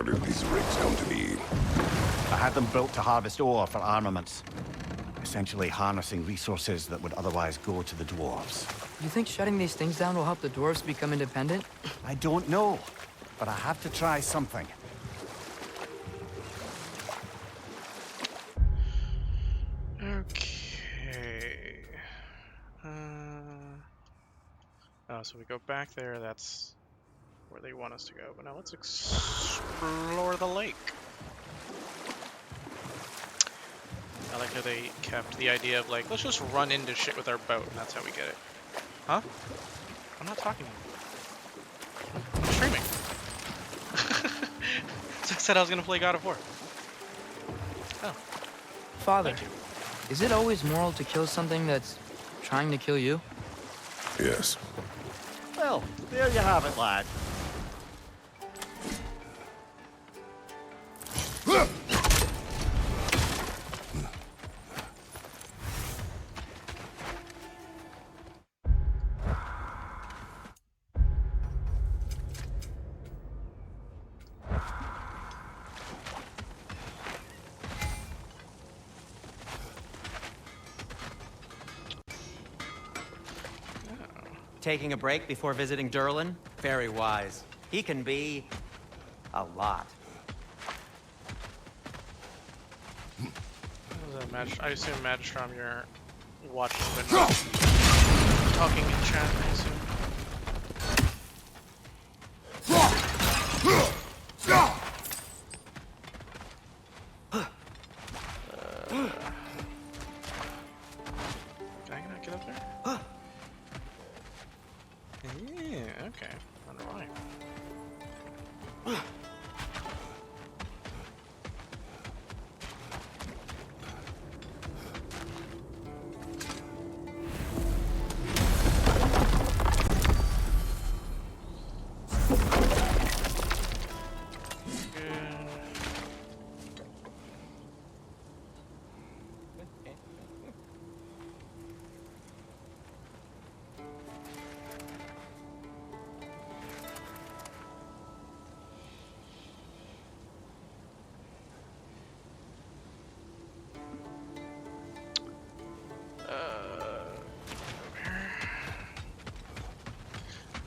How did these rigs come to be? I had them built to harvest ore for armaments. Essentially harnessing resources that would otherwise go to the dwarves. You think shutting these things down will help the dwarves become independent? I don't know, but I have to try something. Okay. Oh, so we go back there. That's where they want us to go. But now let's explore the lake. I like how they kept the idea of like, let's just run into shit with our boat, and that's how we get it. Huh? I'm not talking to you. I'm streaming. So I said I was gonna play God of War. Oh. Father, Thank you. is it always moral to kill something that's trying to kill you? Yes. Well, there you have it, lad. Taking a break before visiting Durlin? Very wise. He can be a lot. I assume Magistrom, you're watching but not talking in chat, I assume. Can I not get up there? Yeah, okay. Wonder why.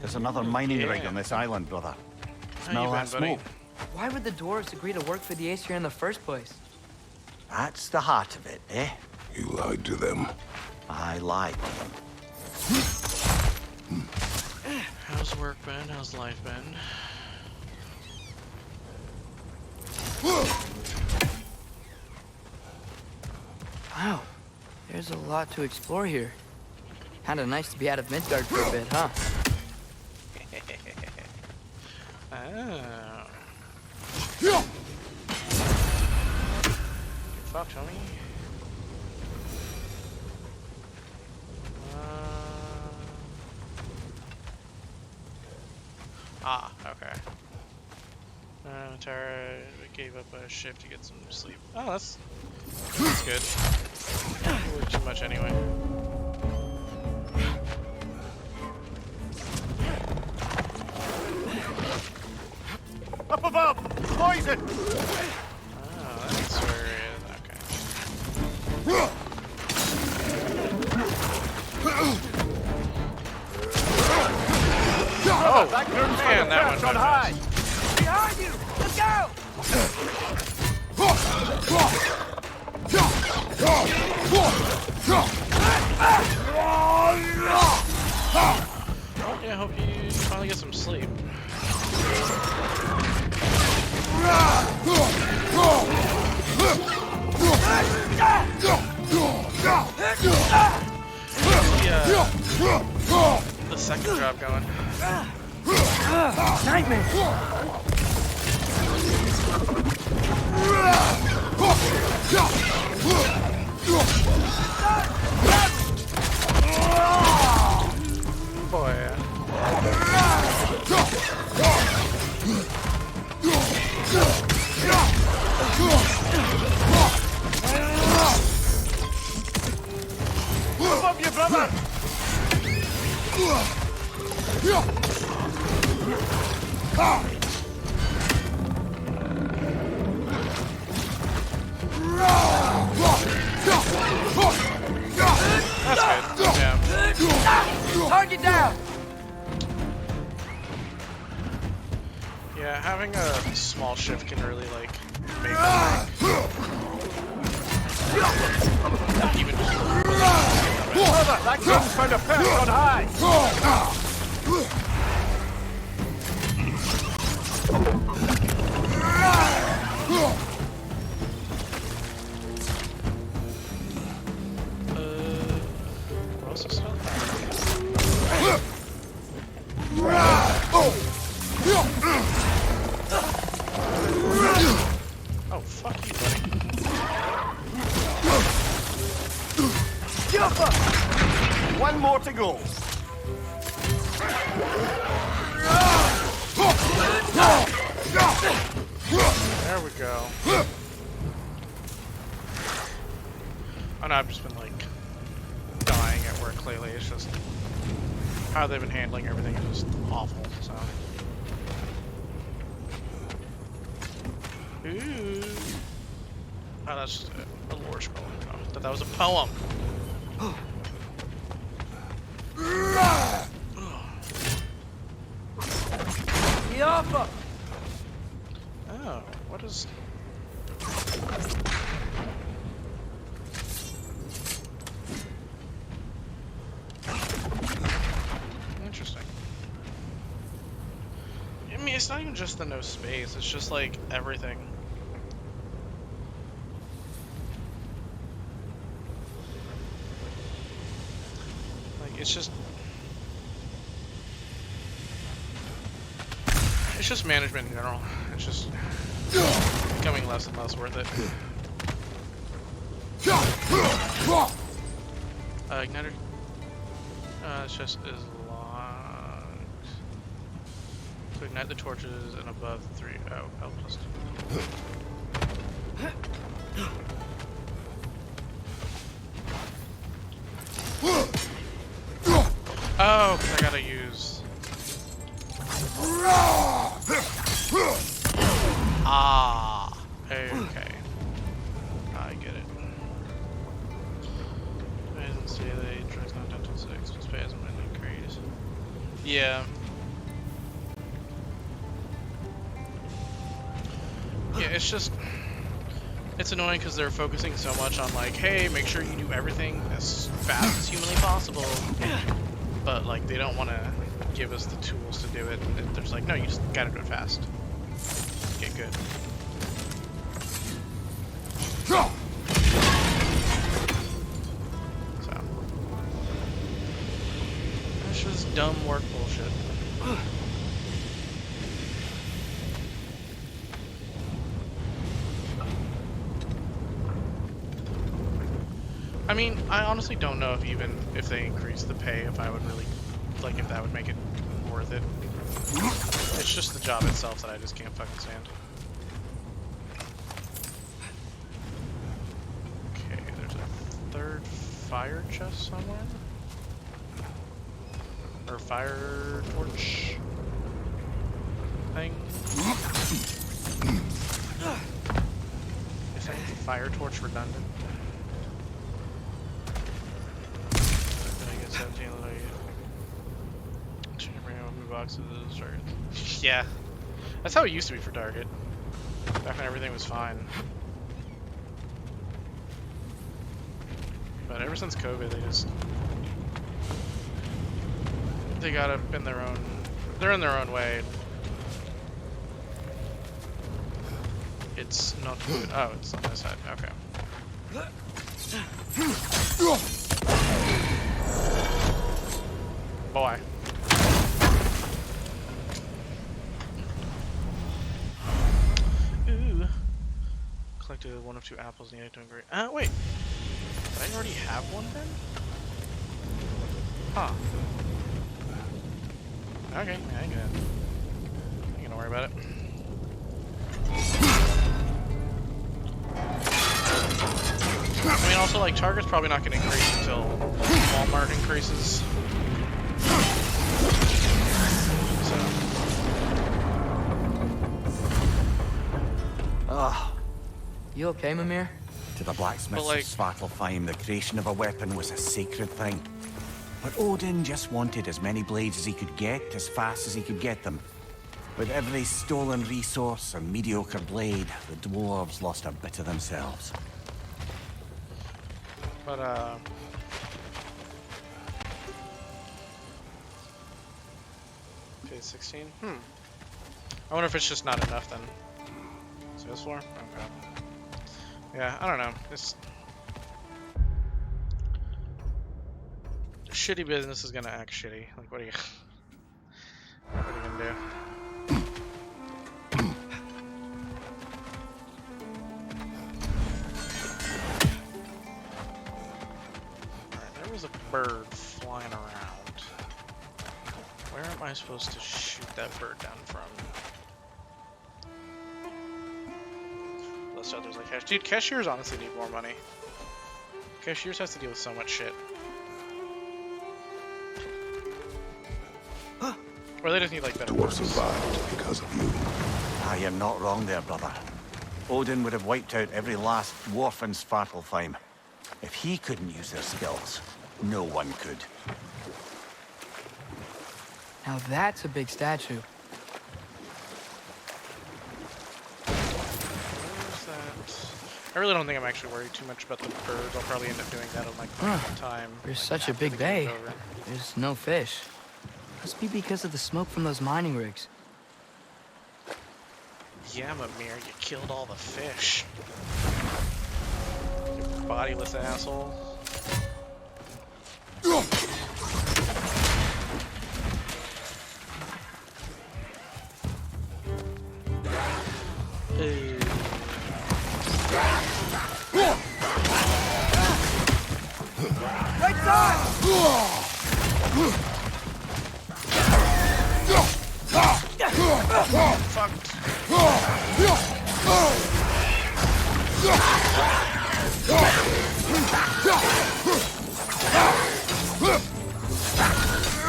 There's another mining rig Yeah. on this island, brother. How Smell you that been, buddy? smoke? Why would the dwarves agree to work for the Aesir in the first place? That's the heart of it, eh? You lied to them. I lied to them. How's work been? How's life been? Wow, there's a lot to explore here. Kinda nice to be out of Midgard for a bit, huh? Oh. Fuck, homie. Okay. Tara gave up a shift to get some sleep. Oh, that's good. Didn't work too much anyway. Up above! Poison! Oh, that's where it is. Okay. Oh, man, that one on high! Behind you! Let's go! Yeah, I hope you finally get some sleep. The second drop going. Nightmare! Boy. Above you, brother! That's good. Yeah. Target down! Yeah, having a small shift can really, like, make or break. Even just... That gun's found a perch on high! What else is still? Oh, fuck you, buddy. One more to go. There we go. Oh no, I've just been like dying at work lately. It's just how they've been handling everything is just awful. So. Ooh. Oh, that's just a lore scroll. Oh, I thought that was a poem. Yoppa! Oh, what is... Interesting. I mean, it's not even just the no space, it's just like everything. Like, it's just management in general. It's just becoming less and less worth it. Igniter. It's just as long to ignite the torches and above 3. Oh, L plus 2. Oh, 'cause I gotta use. Ah, okay. I get it. And say they tries not down till 6. Just pay as and when increase. Yeah. Yeah, it's just it's annoying because they're focusing so much on like, hey, make sure you do everything as fast as humanly possible. But like they don't want to give us the tools to do it. They're just like, no, you just gotta do it fast. Get good. So. That's just dumb work bullshit. I mean, I honestly don't know if they increase the pay, if I would really, like, if that would make it worth it. It's just the job itself that I just can't fucking stand. Okay, there's a third fire chest somewhere? Or fire torch thing? Is that fire torch redundant? Then I get 17 little boxes. Yeah, that's how it used to be for Target. Back when everything was fine. But ever since COVID, they got up in their own. They're in their own way. It's not good. Oh, it's on this side. Okay. Boy. Ooh. Collected 1 of 2 apples needed to upgrade. Wait. Did I already have one then? Huh. Okay, yeah, I ain't gonna worry about it. I mean, also, like, Target's probably not gonna increase until Walmart increases. So. You okay, Mimir? To the blacksmiths like- of Svartalfheim, the creation of a weapon was a sacred thing. But Odin just wanted as many blades as he could get, as fast as he could get them. With every stolen resource and mediocre blade, the dwarves lost a bit of themselves. But phase 16. I wonder if it's just not enough then. So this floor? Okay. Yeah, I don't know. It's shitty business is gonna act shitty. Like, what are you gonna do? Alright, there was a bird flying around. Where am I supposed to shoot that bird down from? Plus others like cash. Dude, cashiers honestly need more money. Cashiers has to deal with so much shit. Or they just need like better Dwarves workers. survived because of you. Ah, you're not wrong there, brother. Odin would have wiped out every last dwarf in Svartalfheim. If he couldn't use their skills, no one could. Now that's a big statue. Where's that? I really don't think I'm actually worried too much about the birds. I'll probably end up doing that on like my own time. There's like, such a after big the game's bay. over. There's no fish. Must be because of the smoke from those mining rigs. Yeah, Mimir, you killed all the fish. You bodiless asshole. Right side!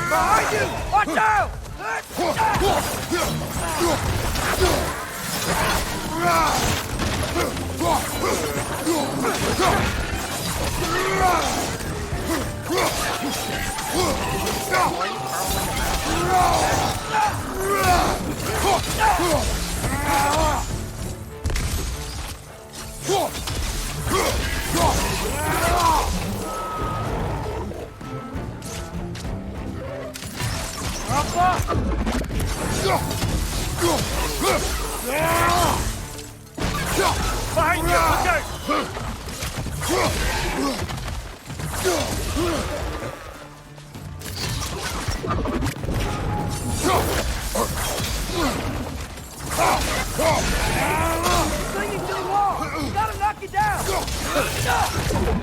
Behind you! Watch out! Behind you! Look out! Clinging to the wall! You gotta knock it down!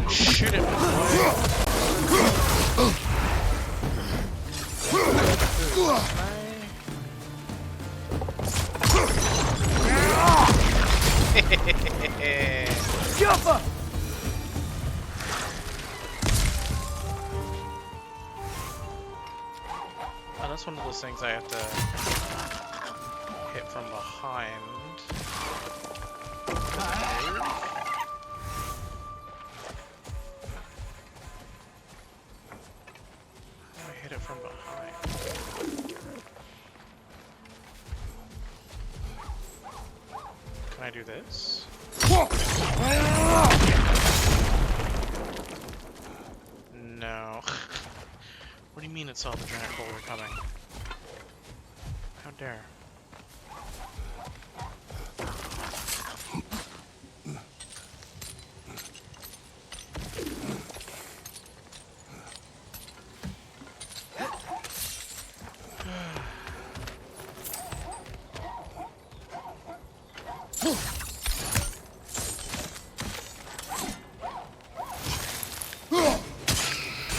Shoot him, boy. Jumper! Oh, that's one of those things I have to hit from behind. I hit it from behind. Can I do this? No. What do you mean it saw the giant boulder coming? How dare.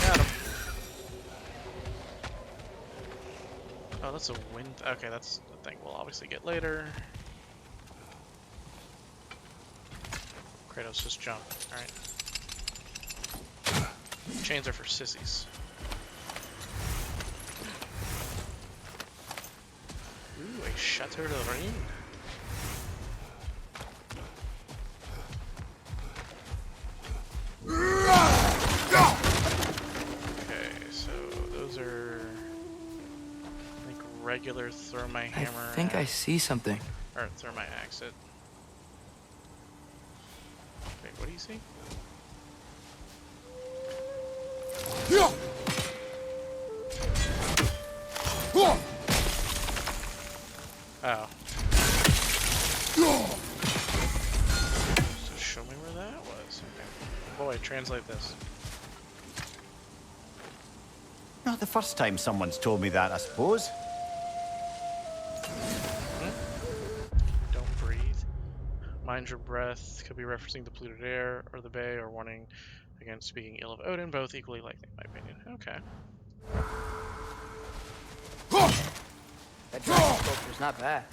Got him. Oh, that's a wind. Okay, that's the thing we'll obviously get later. Kratos, just jump. Alright. Chains are for sissies. Ooh, a Chateau de Rennes. regular throw my I hammer think I see something. or throw my axe at... Wait, what do you see? Oh. So show me where that was. Okay. Boy, translate this. Not the first time someone's told me that, I suppose. Don't breathe. Mind your breath. Could be referencing the polluted air or the bay or warning against speaking ill of Odin. Both equally likely, in my opinion. Okay. That dragon sculpture's not bad.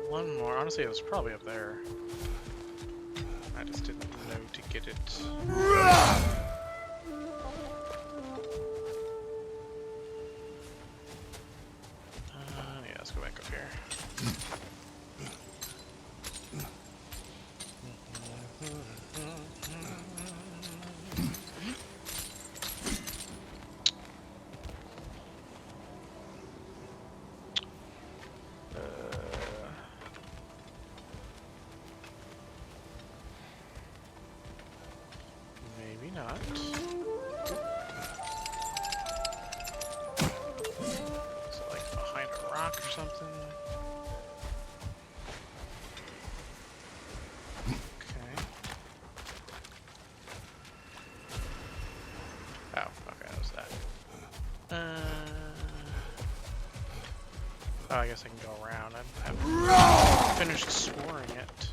One more. Honestly, it was probably up there. I just didn't know to get it. Yeah, let's go back up here. Maybe not. Is it like behind a rock or something? Okay. Oh, okay, that was that. Oh, I guess I can go around. I haven't finished exploring it.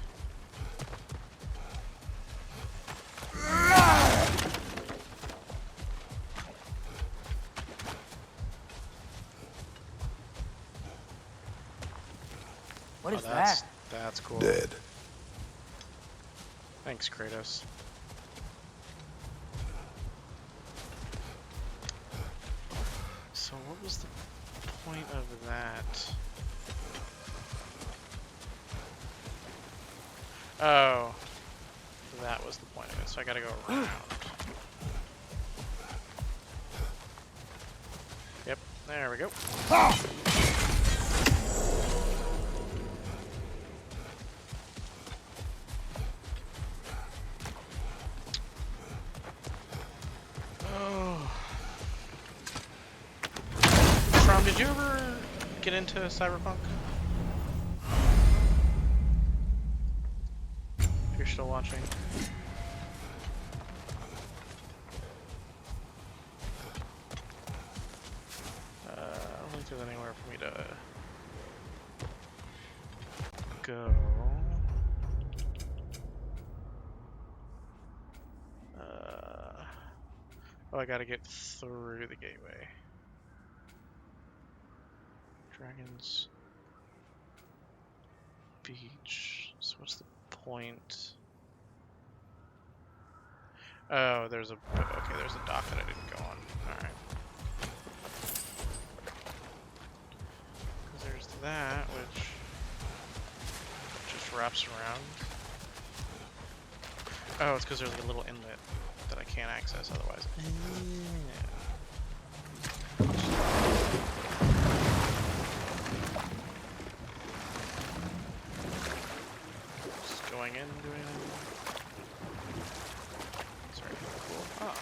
What is that's, that? That's cool. Dead. Thanks, Kratos. So what was the point of that? Oh. That was the point of it, so I gotta go around. Yep, there we go. Did you ever get into Cyberpunk? If you're still watching. I don't think there's anywhere for me to go. Oh, I gotta get through the gateway. Dragon's Beach. So what's the point? Oh, there's a... Okay, there's a dock that I didn't go on. Alright. Because there's that, which just wraps around. Oh, it's because there's like a little inlet that I can't access otherwise. Just going in, doing it. Sorry, cool. Oh,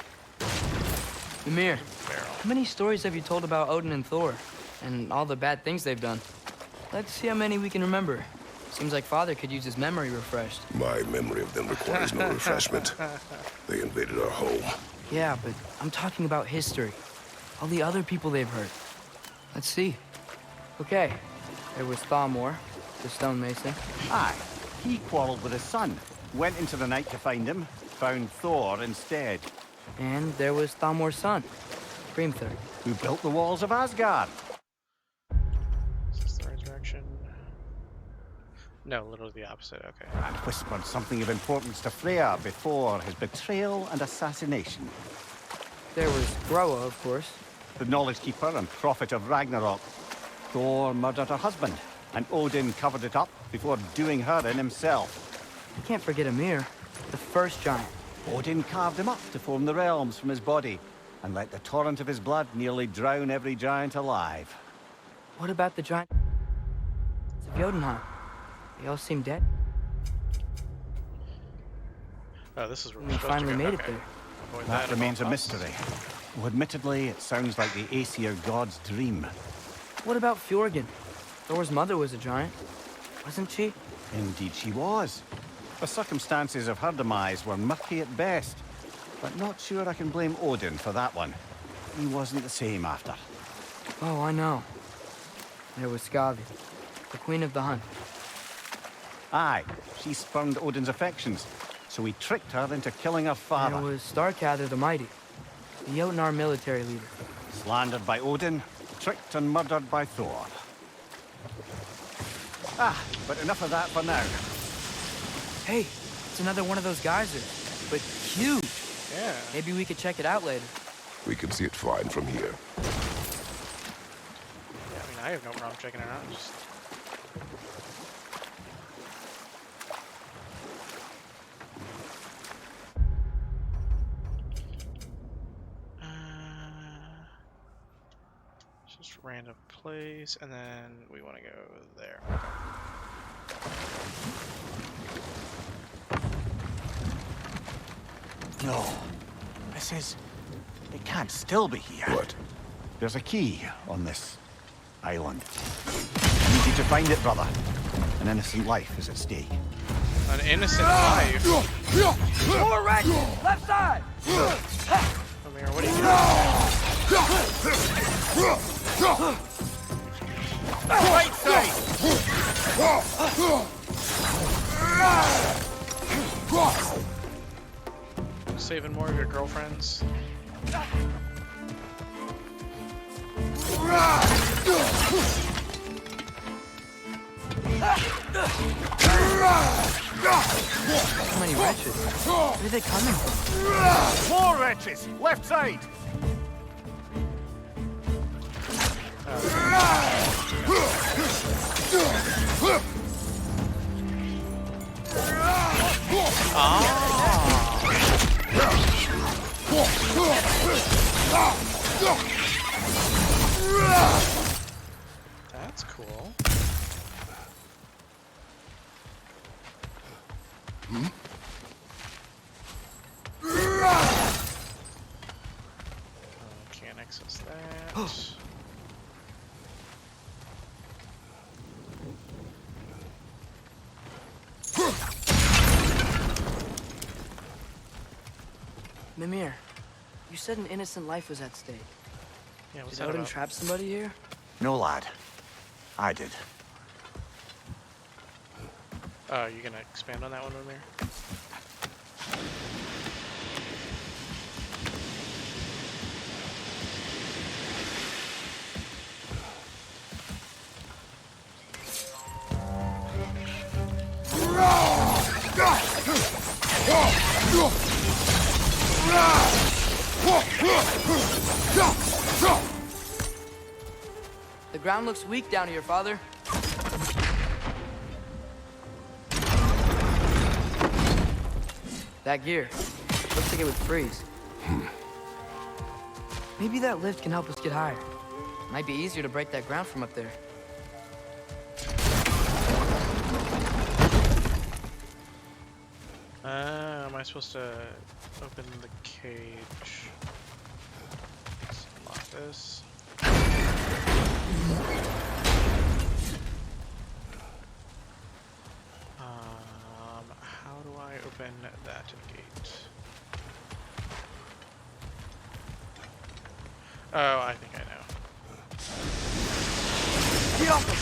Ymir, barrel. how many stories have you told about Odin and Thor? And all the bad things they've done? Let's see how many we can remember. Seems like Father could use his memory refreshed. My memory of them requires no refreshment. They invaded our home. Yeah, but I'm talking about history. All the other people they've hurt. Let's see. Okay, There was Thalmor, the stonemason. Aye, he quarreled with his son. Went into the night to find him, found Thor instead. And there was Thalmor's son, Grimthur. Who built the walls of Asgard. Is this the right direction? No, literally the opposite. Okay. And whispered something of importance to Freya before his betrayal and assassination. There was Groa, of course. The knowledge keeper and prophet of Ragnarok. Thor murdered her husband, and Odin covered it up before doing her in himself. You can't forget Ymir, the first giant. Odin carved him up to form the realms from his body, and let the torrent of his blood nearly drown every giant alive. What about the giant of Jotunheim? They all seem dead. Oh, this is where We we're supposed finally to go. made it Okay. there. Avoid That at remains a all costs. mystery. Well, admittedly, it sounds like the Aesir god's dream. What about Fjorgyn? Thor's mother was a giant, wasn't she? Indeed she was. The circumstances of her demise were murky at best, but not sure I can blame Odin for that one. He wasn't the same after. Oh, I know. There was Skavi, the queen of the hunt. Aye, she spurned Odin's affections, so he tricked her into killing her There father. was Starkather the Mighty, the Jotnar military leader. Slandered by Odin, tricked and murdered by Thor. Ah, but enough of that for now. Hey, it's another one of those geysers, but huge. Yeah. Maybe we could check it out later. We can see it fine from here. Yeah, I mean, I have no problem checking it out. Just... it's just a random place, and then we want to go there. No, this is... It can't still be here. What? There's a key on this island. I need you to find it, brother. An innocent life is at stake. An innocent life. More wreckage! Left side! Amir, what are you doing? Right side! Saving more of your girlfriends. How many wretches? Where are they coming from? More wretches! Left side! That's cool. Can't access that. Mimir, you said an innocent life was at stake. Yeah, what's Did that Odin about? trap somebody here? No, lad. I did. You gonna expand on that one, Amir? The ground looks weak down here, Father. That gear. Looks like it would freeze. Maybe that lift can help us get higher. Might be easier to break that ground from up there. Am I supposed to open the cage? Let's unlock this. How do I open that gate? Oh, I think I know. Get off him!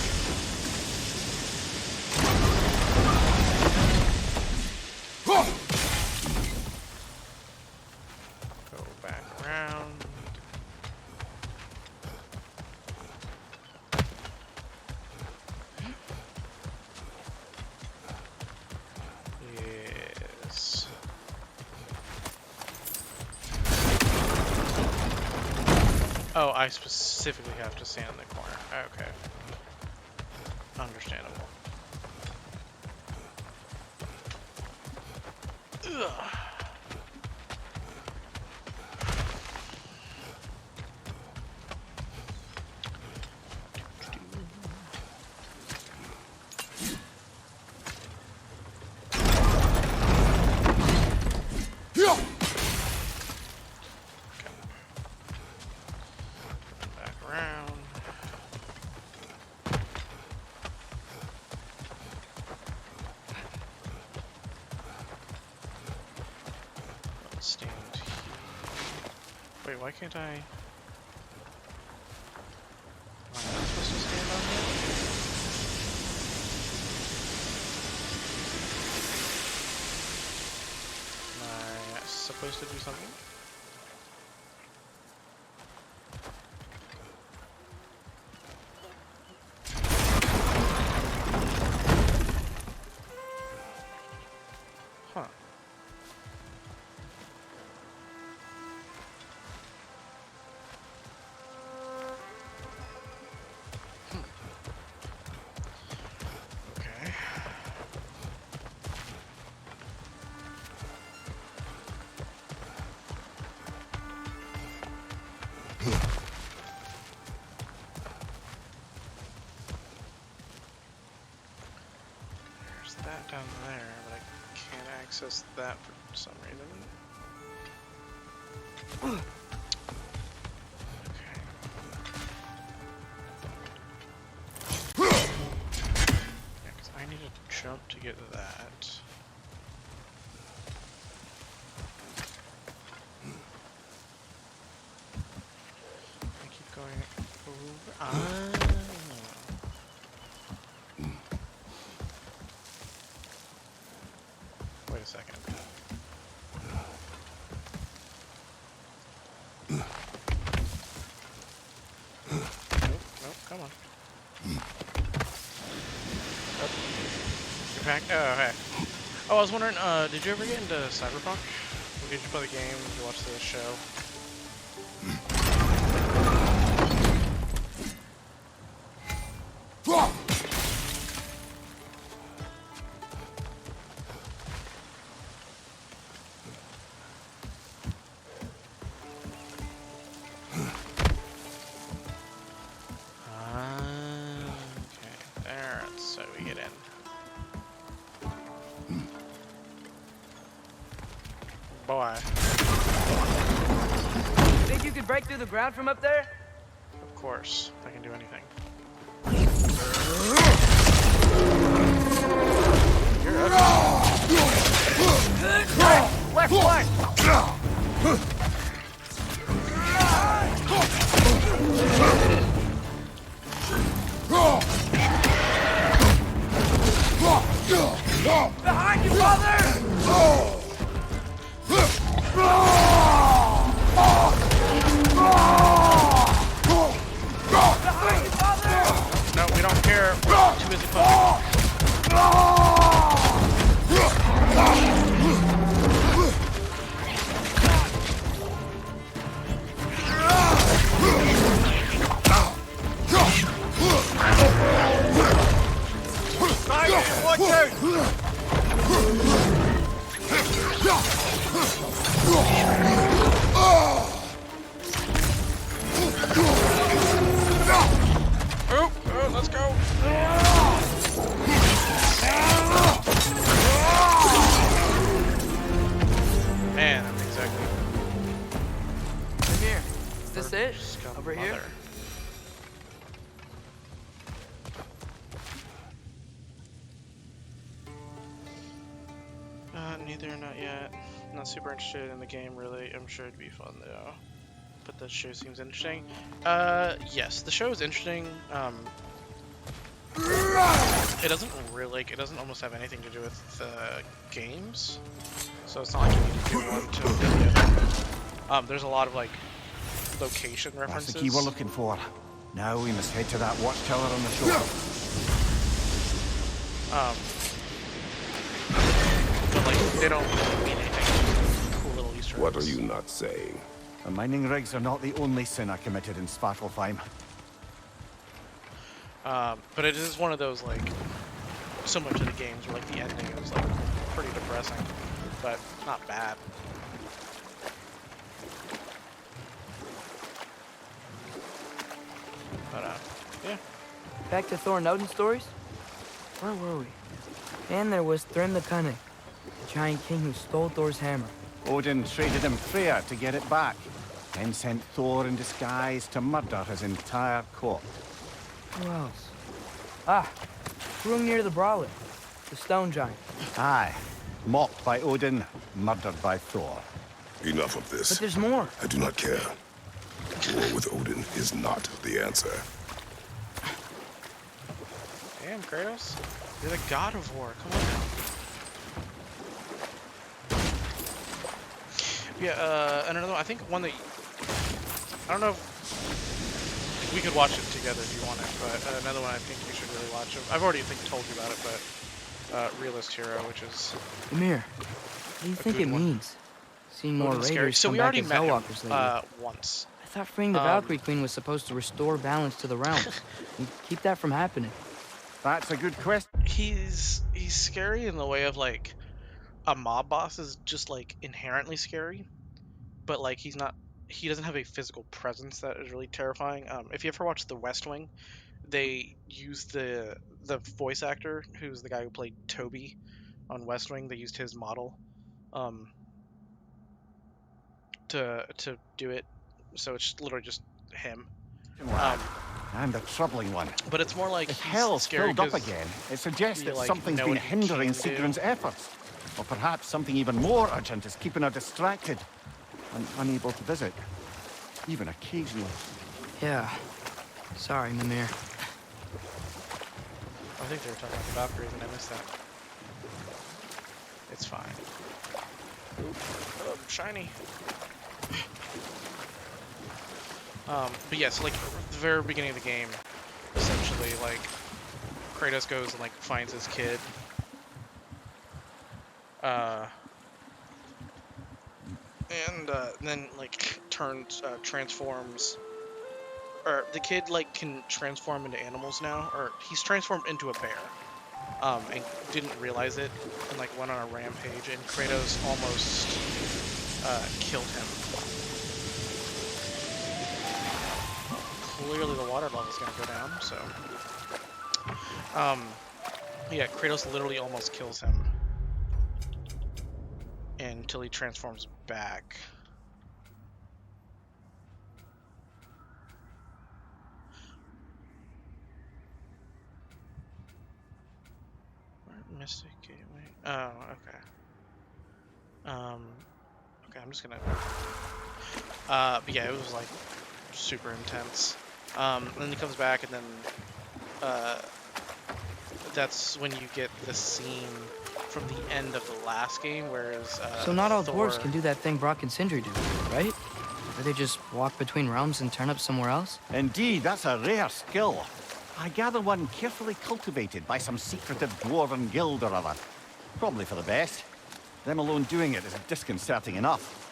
Oh, I specifically have to stand in the corner. Okay. Understandable. Ugh. Back around. Let's stand here. Wait, why can't I? Am I not supposed to stand on here? Am I supposed to do something? Huh. Okay. There's that down there, but I can't access that for some reason. Okay. Yeah, 'cause I need to jump to get that. I keep going over. Ah. Wait a second. Nope, come on. Oh, you're back? Oh, okay. Oh, I was wondering, did you ever get into Cyberpunk? Did you play the game? Did you watch the show? Okay, there, so we get in. Boy. Think you could break through the ground from up there? Of course, I can do anything. You're ugly. Left flank! Behind you, father! Behind you, father! No, we don't care. We're too busy punching. Watch out! Oh, let's go. Man, I'm exactly. Come here. Is this it? Scum Over here? mother. Neither, not yet. Not super interested in the game, really. I'm sure it'd be fun though. But the show seems interesting. Yes, the show is interesting. It doesn't really, like, it doesn't almost have anything to do with the games. So it's not like you need to do one to do the other. There's a lot of, like, location That's references. the key we're looking for. Now we must head to that watchtower on the shore. But, like, they don't mean anything. Cool little Easter eggs. What are you not saying? The mining rigs are not the only sin I committed in Svartalfheim. But it is one of those, like, similar to the games where, like, the ending is, like, pretty depressing, but not bad. But, yeah. Back to Thor and Odin stories? Where were we? And there was Thrym the Cunning, the giant king who stole Thor's hammer. Odin traded him Freya to get it back, then sent Thor in disguise to murder his entire court. Who else? Ah, Hrungnir the Brawler, the stone giant. Aye, mocked by Odin, murdered by Thor. Enough of But this. there's more. I do not care. War with Odin is not the answer. Damn, Kratos. You're the god of war. Come on now. Yeah, and another one, I think one that... I don't know if we could watch it together if you want it, but another one I think you should really watch. I've already, told you about it, but Realist Hero, which is... Ymir, what do you think good it one. means? Seeing more Odin's scary. raiders So come we back already as met him, Hellwalkers lately. once. I thought freeing the Valkyrie Queen was supposed to restore balance to the realm. and keep that from happening. That's a good question. He's scary in the way of, like, a mob boss is just, like, inherently scary, but, like, he doesn't have a physical presence that is really terrifying. If you ever watched The West Wing, they used the voice actor, who's the guy who played Toby on West Wing, they used his model to do it, so it's literally just him. And a troubling one. But it's more like If he's hell's scary filled up 'cause again, it suggests you, that like, something's know been what he hindering can do. Sigrun's efforts. Or perhaps something even more urgent is keeping her distracted and unable to visit. Even occasionally. Yeah. Sorry, Mimir. I think they were talking about the Valkyries and I missed that. It's fine. Oop, oh, shiny. But yes, like, the very beginning of the game, essentially, like, Kratos goes and, like, finds his kid. And then, like, transforms, or the kid, like, can transform into animals now, or he's transformed into a bear, and didn't realize it, and, like, went on a rampage, and Kratos almost, killed him. Clearly the water level's gonna go down, so, yeah, Kratos literally almost kills him until he transforms back. Mystic Gateway. Oh, okay. Okay, I'm just gonna. But yeah, it was like super intense. Then he comes back, and then that's when you get the scene from the end of the last game, whereas So not all Thor... dwarves can do that thing Brock and Sindri do, right? Where they just walk between realms and turn up somewhere else? Indeed, that's a rare skill. I gather one carefully cultivated by some secretive dwarven guild or other. Probably for the best. Them alone doing it is disconcerting enough.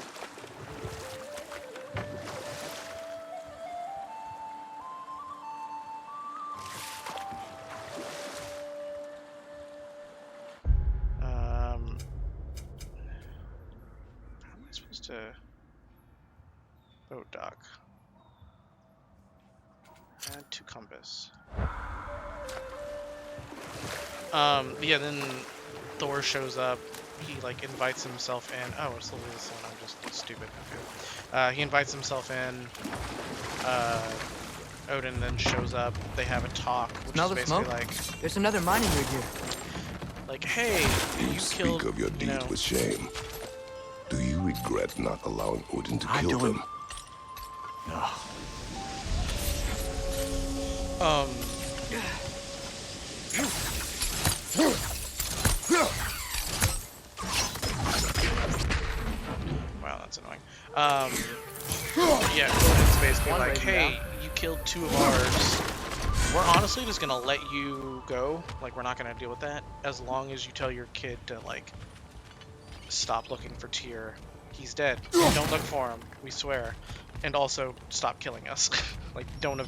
How am I supposed to... Boat dock. Add to compass. Yeah, then Thor shows up. He, like, invites himself in. Oh, it's literally this one. I'm just stupid. Okay. He invites himself in. Odin then shows up. They have a talk, which Smell is the basically smoke? like, There's another mining rig here. like, hey, You you speak killed, of your you deeds know, with shame. Do you regret not allowing Odin to I kill don't. them? Wow, that's annoying. Yeah, it's basically like, hey, you killed 2 of ours. We're honestly just gonna let you go. Like, we're not gonna deal with that as long as you tell your kid to, like, stop looking for Tyr He's dead. Don't look for him. We swear. And also, stop killing us. Like, don't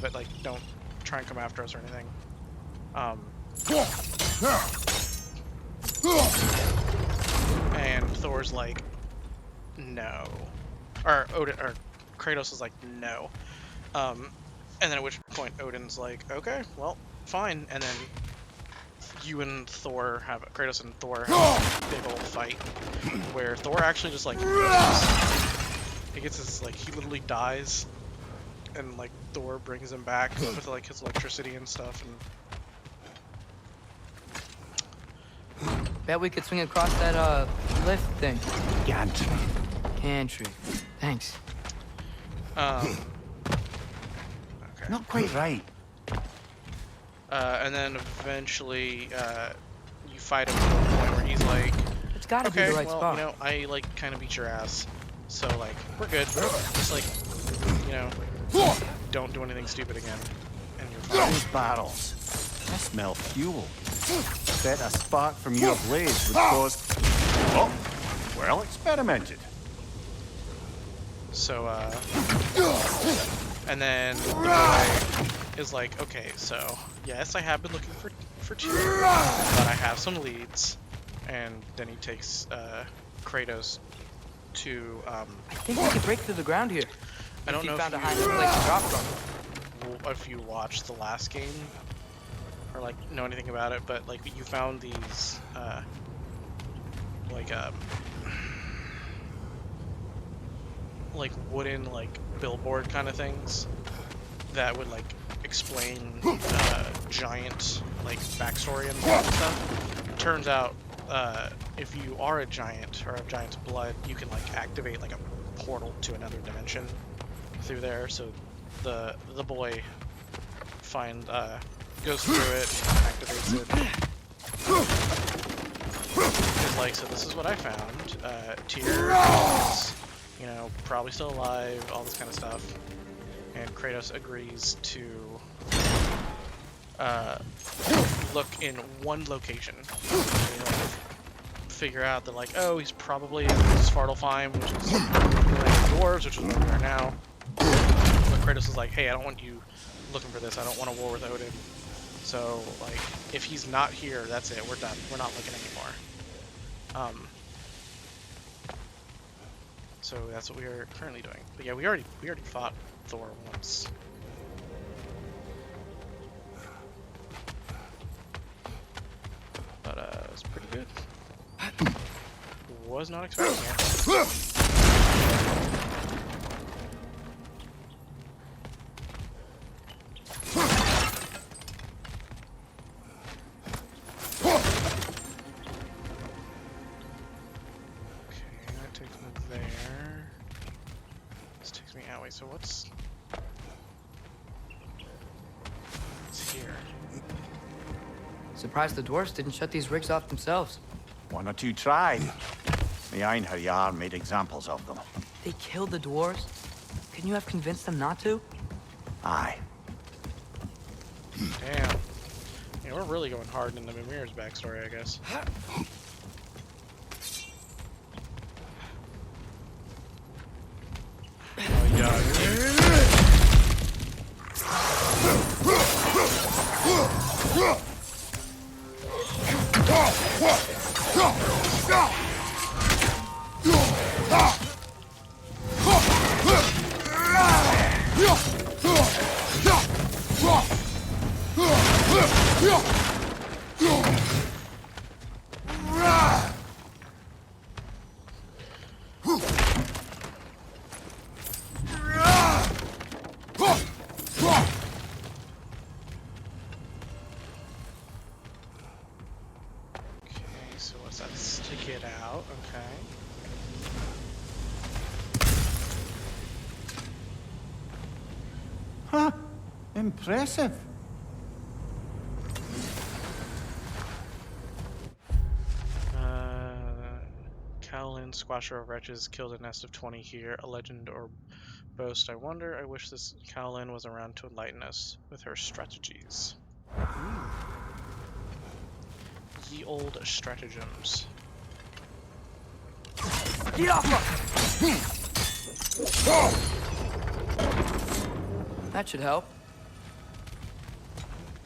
try and come after us or anything. And Thor's like, no. Or Kratos is like, no. And then at which point Odin's like, okay, well, fine. And then Kratos and Thor have a big old fight where Thor actually just like he gets his he literally dies, and like Thor brings him back with like his electricity and stuff. And Bet we could swing across that lift thing. Gantry. Thanks. okay. Not quite right. And then eventually you fight him to the point where he's like, It's gotta be okay, the right well, spot. you know, I like kind of beat your ass, so like we're good. Just like, you know, don't do anything stupid again, and you're fine. Those barrels. I smell fuel. Bet a spark from your blades would cause... Oh, well experimented. So, and then the boy is like, okay, so, yes, I have been looking for Tyr, but I have some leads. And then he takes, Kratos to, I think we could break through the ground here. I don't if know you found a if hiding place to drop from. if you watched the last game, or, like, know anything about it, but, like, you found these, like wooden billboard kind of things that would explain giant backstory and stuff. Turns out if you are a giant or have giant's blood, you can activate a portal to another dimension through there. So the boy goes through it and activates it. Is like, so this is what I found. Tyr is, you know, probably still alive, all this kind of stuff. And Kratos agrees to look in one location. They figure out that oh, he's probably in Svartalfheim, which is the land of dwarves, which is where we are now. But Kratos is like, hey, I don't want you looking for this. I don't want a war with Odin. So if he's not here, that's it. We're done. We're not looking anymore. So that's what we are currently doing. But yeah, we already fought Thor once. But it was pretty good. Was not expecting it. So what's here? Surprised the dwarves didn't shut these rigs off themselves. One or two tried. The Einherjar made examples of them. They killed the dwarves? Couldn't you have convinced them not to? Aye. Damn. Yeah, we're really going hard into Mimir's backstory, I guess. Oh yeah. So what's that? Stick it out, okay. Huh. Impressive. Kaolin, Squasher of Wretches, killed a nest of 20 here. A legend or boast, I wonder. I wish this Kaolin was around to enlighten us with her strategies. Ye old stratagems. Get off him! That should help.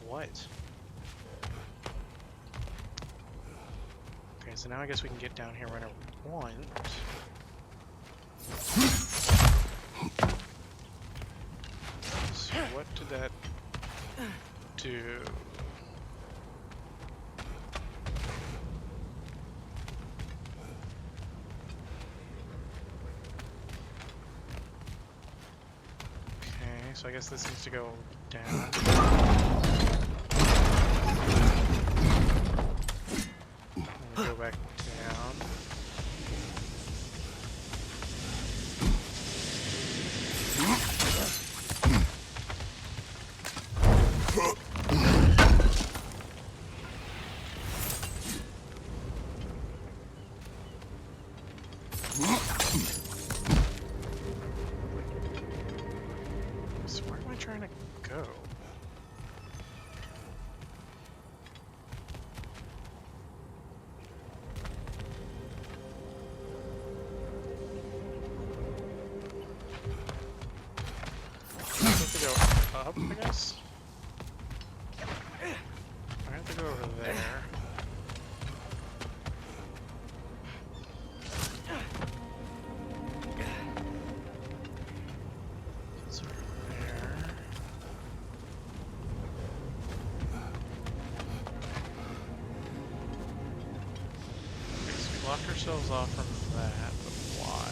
What? Okay, so now I guess we can get down here whenever we want. So what did that do? Okay, so I guess this needs to go down. Go back down. So where am I trying to go? I have to go up, I guess? I have to go over there. It's over there. Okay, so we locked ourselves off from that, but why?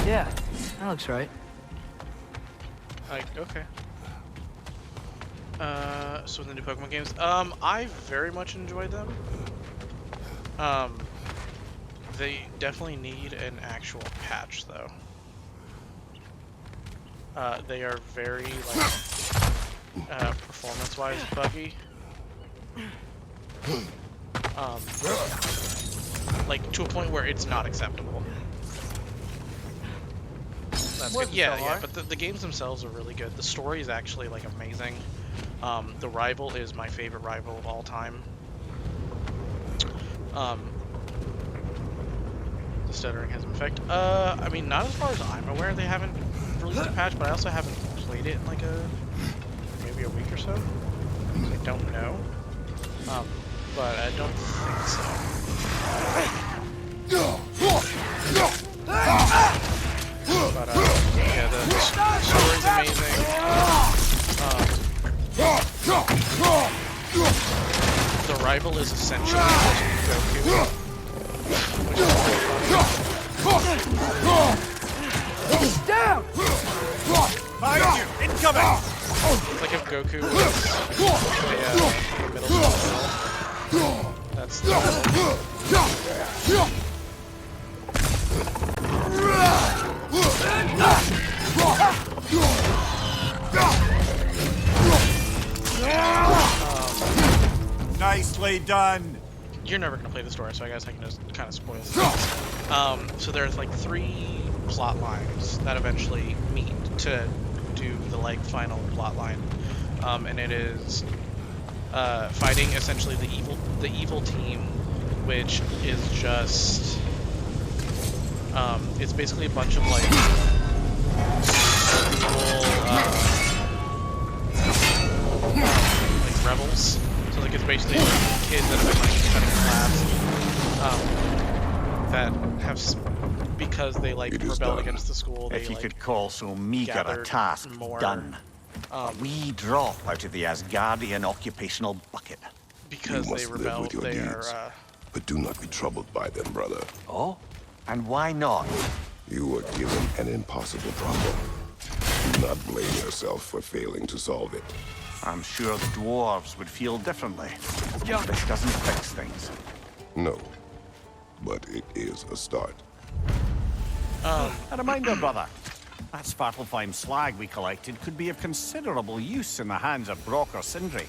Yeah, that looks right. Like, okay. So the new Pokemon games, I very much enjoyed them. They definitely need an actual patch, though. They are very, like, performance-wise buggy. Like, to a point where it's not acceptable. That's good. Yeah, but the games themselves are really good. The story is actually, like, amazing. The rival is my favorite rival of all time. The stuttering has an effect. I mean, not as far as I'm aware, they haven't released a patch, but I also haven't played it in, like, maybe a week or so. I don't know. But I don't think so. But, yeah, the story's amazing. The rival is essentially Goku. Which is pretty funny. Down! Behind you! Incoming! It's like if Goku was a middle school. That's the Nicely done! You're never gonna play the story, so I guess I can just kind of spoil things. So there's like 3 plot lines that eventually meet to do the like final plot line, and it is fighting essentially the evil team, which is just it's basically a bunch of like like rebels. So like it's basically like kids that are like studying labs that have because they like rebelled done. against the school. They, If you like, could call so meager a gathered task more, done. We drop out of the Asgardian occupational bucket. because You they must live rebelled. with your They deeds. are But do not be troubled by them, brother. Oh? And why not? You were given an impossible problem. Do not blame yourself for failing to solve it. I'm sure the dwarves would feel differently. This doesn't fix things. No. But it is a start. A reminder, brother. That Svartalfheim slag we collected could be of considerable use in the hands of Brock or Sindri.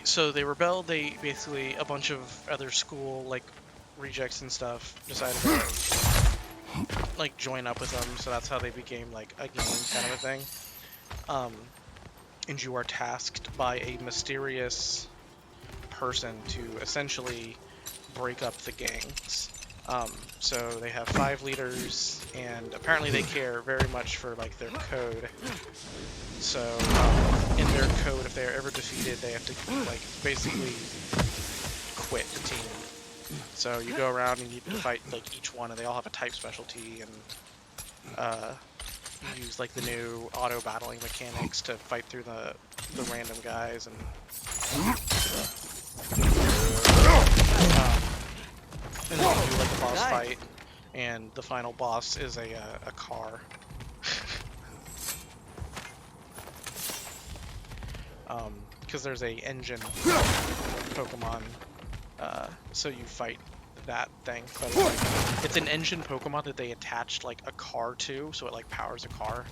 So they rebelled. They basically, a bunch of other school like rejects and stuff decided to like join up with them. So that's how they became like a gang kind of a thing. And you are tasked by a mysterious person to essentially break up the gangs. So they have 5 leaders, and apparently they care very much for like their code. So in their code, if they are ever defeated, they have to like basically quit the team. So you go around and you fight like each one, and they all have a type specialty, and use like the new auto battling mechanics to fight through the random guys, and then you do like a boss fight, and the final boss is a car. Because there's a engine Pokemon, so you fight that thing. But it's an engine Pokemon that they attached like a car to, so it like powers a car.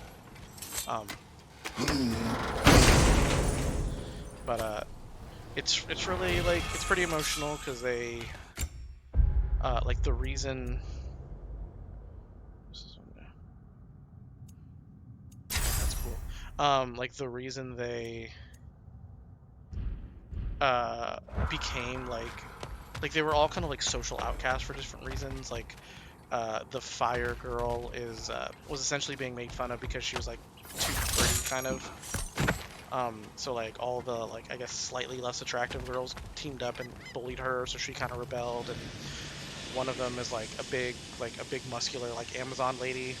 But it's really like it's pretty emotional because they like the reason. That's cool. Like the reason they became like they were all kind of like social outcasts for different reasons. Like the fire girl is was essentially being made fun of because she was like too pretty, kind of. So like all the like I guess slightly less attractive girls teamed up and bullied her, so she kind of rebelled. And one of them is like a big muscular like Amazon lady.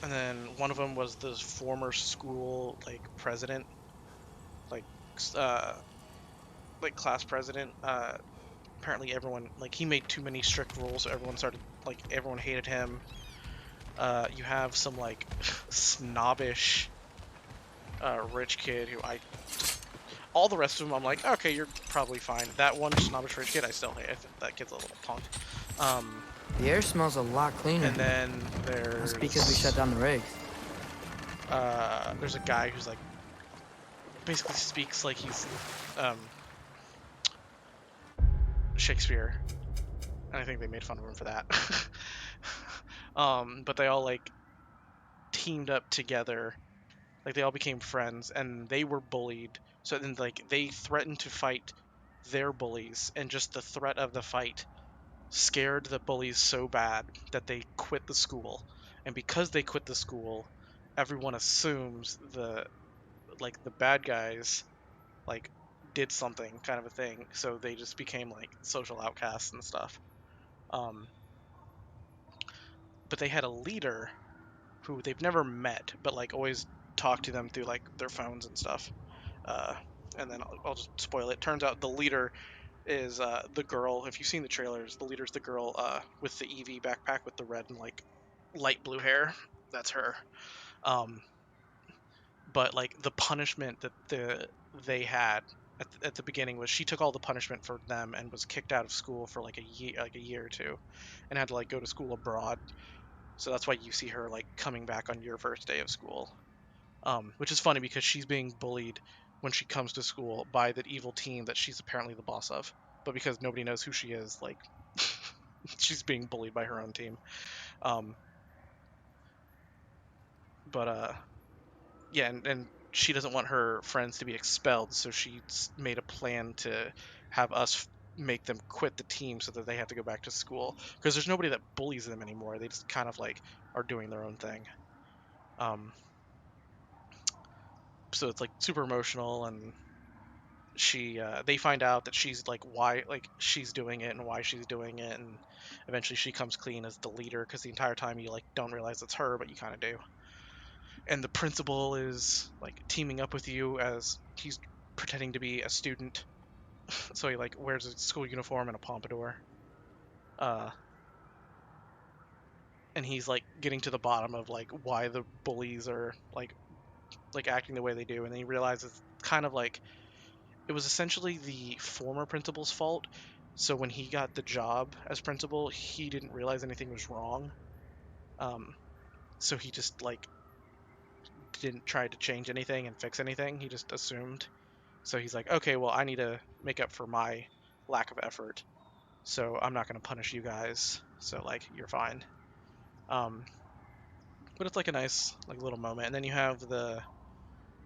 And then one of them was the former school like president, like uh like class president. Apparently everyone like he made too many strict rules, so everyone hated him. You have some like snobbish rich kid who all the rest of them I'm like, okay, you're probably fine. That one snobbish rich kid I still hate. I think that kid's a little punk. The air smells a lot cleaner. And then That's because we shut down the rigs. There's a guy who's like basically speaks like he's Shakespeare, and I think they made fun of him for that. But they all like teamed up together, like they all became friends, and they were bullied. So then like they threatened to fight their bullies, and just the threat of the fight scared the bullies so bad that they quit the school. And because they quit the school, everyone assumes the bad guys like did something, kind of a thing. So they just became like social outcasts and stuff. But they had a leader who they've never met, but like always talk to them through like their phones and stuff. Uh, and then I'll just spoil it. Turns out the leader is the girl. If you've seen the trailers, the leader's the girl with the EV backpack with the red and like light blue hair. That's her. Um, but like the punishment that they had at the beginning was she took all the punishment for them and was kicked out of school for like a year or two, and had to like go to school abroad. So that's why you see her like coming back on your first day of school, which is funny because she's being bullied when she comes to school by the evil team that she's apparently the boss of. But because nobody knows who she is, like she's being bullied by her own team. Um, but yeah, and she doesn't want her friends to be expelled, so she made a plan to have us make them quit the team so that they have to go back to school, because there's nobody that bullies them anymore. They just kind of like are doing their own thing. So it's like super emotional, and they find out that she's like why like she's doing it and why she's doing it, and eventually she comes clean as the leader, because the entire time you like don't realize it's her, but you kind of do. And the principal is like teaming up with you as he's pretending to be a student, so he like wears a school uniform and a pompadour, uh and he's like getting to the bottom of like why the bullies are like acting the way they do, and then he realizes kind of like it was essentially the former principal's fault, So when he got the job as principal, he didn't realize anything was wrong. Um, so he just like didn't try to change anything and fix anything. He just assumed. So he's like, okay, well, I need to make up for my lack of effort. So I'm not going to punish you guys. So like, you're fine. Um, but it's like a nice like little moment. And then you have the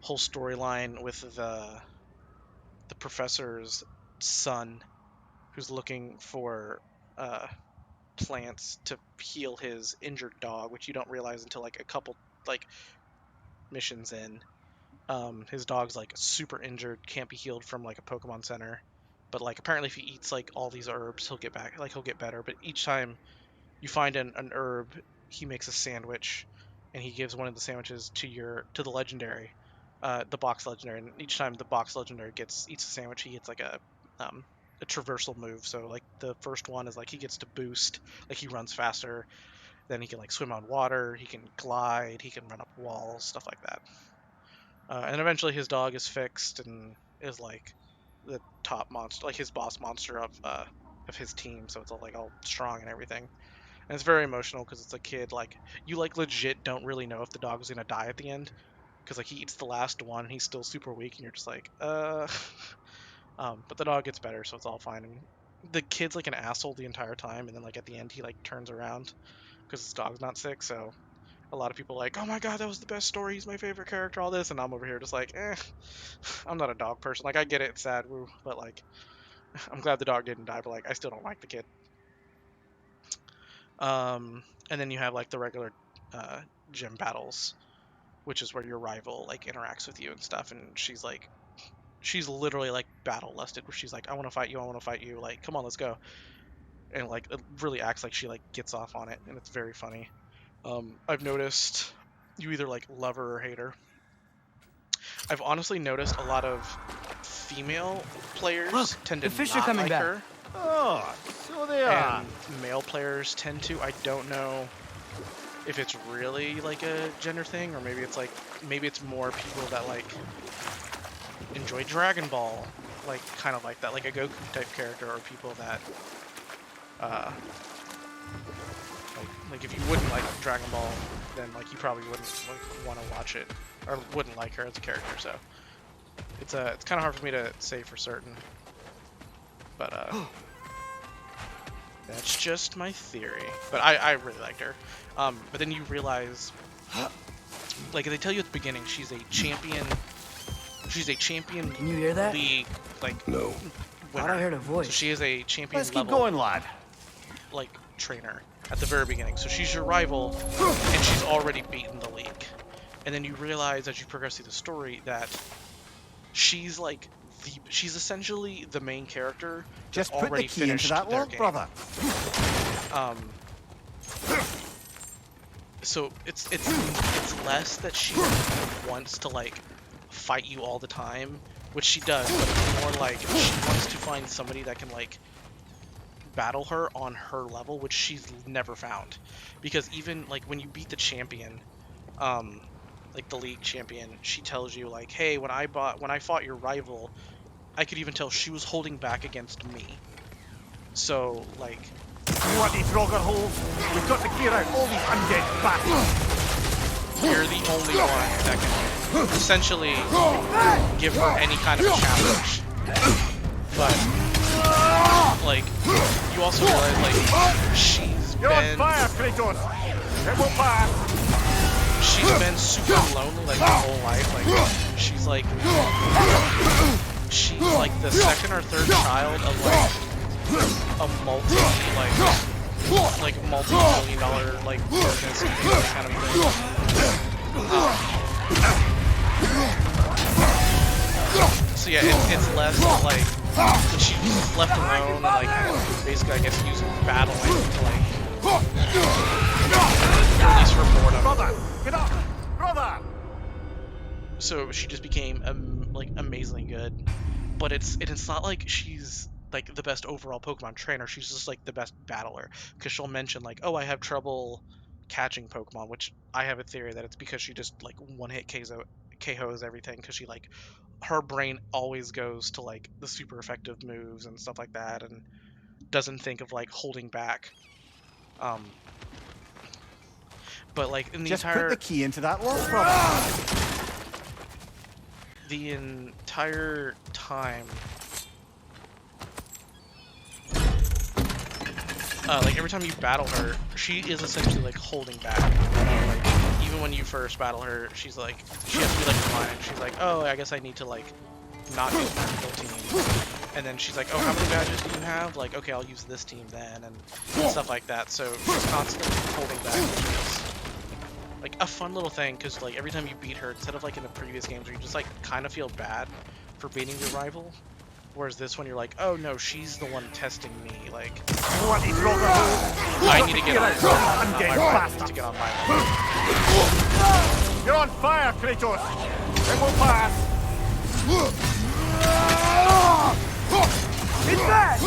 whole storyline with the professor's son, who's looking for uh, plants to heal his injured dog, which you don't realize until like a couple like missions in. His dog's like super injured, can't be healed from like a Pokemon Center, but like apparently if he eats like all these herbs, he'll get back, like he'll get better. But each time you find an herb, he makes a sandwich, and he gives one of the sandwiches to the legendary, the box legendary. And each time the box legendary eats a sandwich, he gets like a traversal move. So like the first one is like he gets to boost, like he runs faster. Then he can like swim on water, he can glide, he can run up walls, stuff like that. And eventually his dog is fixed and is like the top monster, like his boss monster of his team. So it's all strong and everything. And it's very emotional because it's a kid. Like you like legit don't really know if the dog is gonna die at the end because like he eats the last one and he's still super weak and you're just like But the dog gets better, so it's all fine. And the kid's like an asshole the entire time, and then like at the end he like turns around because his dog's not sick. So a lot of people are like, oh my god, that was the best story. He's my favorite character. All this, and I'm over here just like, I'm not a dog person. Like I get it, it's sad, woo, but like I'm glad the dog didn't die, but like I still don't like the kid. And then you have like the regular uh, gym battles, which is where your rival like interacts with you and stuff. And she's literally like battle lusted, where she's like, I want to fight you, I want to fight you. Like, come on, let's go. And like it really acts like she like gets off on it, and it's very funny. I've noticed you either like love her or hate her. I've honestly noticed a lot of female Look, players tend to the fish are not coming like back. her, Oh, so they are. and male players tend to. I don't know if it's really like a gender thing, or maybe it's more people that like enjoy Dragon Ball, like kind of like that, like a Goku type character, or people that uh like if you wouldn't like Dragon Ball, then like you probably wouldn't like, want to watch it, or wouldn't like her as a character. So it's kind of hard for me to say for certain, but that's just my theory. But I really liked her. But then you realize, like they tell you at the beginning, she's a champion. She's a champion Can you hear that? league like No. Thought I heard a So voice. she is a champion Let's keep level going, lad. like trainer at the very beginning. So she's your rival, and she's already beaten the league. And then you realize as you progress through the story that she's like she's essentially the main character Just that's put the already key into finished that their lock, game. brother. So it's less that she wants to like fight you all the time, which she does, but it's more like she wants to find somebody that can like battle her on her level, which she's never found. Because even like when you beat the champion, like the league champion, she tells you like, hey, when I fought your rival, I could even tell she was holding back against me. So like Bloody Frogger holes. We've got to clear out all these undead bastards. you're the only one that can essentially give her any kind of a challenge. But like you also realize like she's You're on been fire, Kratos. It will pass. she's been super lonely like her whole life. Like she's like the second or third child of like a multi-million dollar like business kind of thing. So yeah, it's less like she's left alone and like basically I guess using battling to like release her boredom. Brother, get up. Brother. So she just became like amazingly good. But it's not like she's like the best overall Pokemon trainer. She's just like the best battler, because she'll mention like, oh, I have trouble catching Pokemon, which I have a theory that it's because she just like one hit KOs everything, because she like her brain always goes to like the super effective moves and stuff like that. And doesn't think of like holding back. But like in the Just entire put the key into that lock, brother. the entire time, like every time you battle her, she is essentially like holding back. Like, even when you first battle her, she's like, she has to be like reminded. She's like, oh, I guess I need to like not use my real team. And then she's like, oh, how many badges do you have? Like, okay, I'll use this team then, and stuff like that. So she's constantly holding back, which is like a fun little thing, because like every time you beat her, instead of like in the previous games where you just like kind of feel bad for beating your rival, whereas this one you're like, oh no, she's the one testing me. Like, Bloody Draugr holes. I need to get on Undead my rival needs bastards. to get on my level. You're on fire, Kratos. It will pass. It's bad.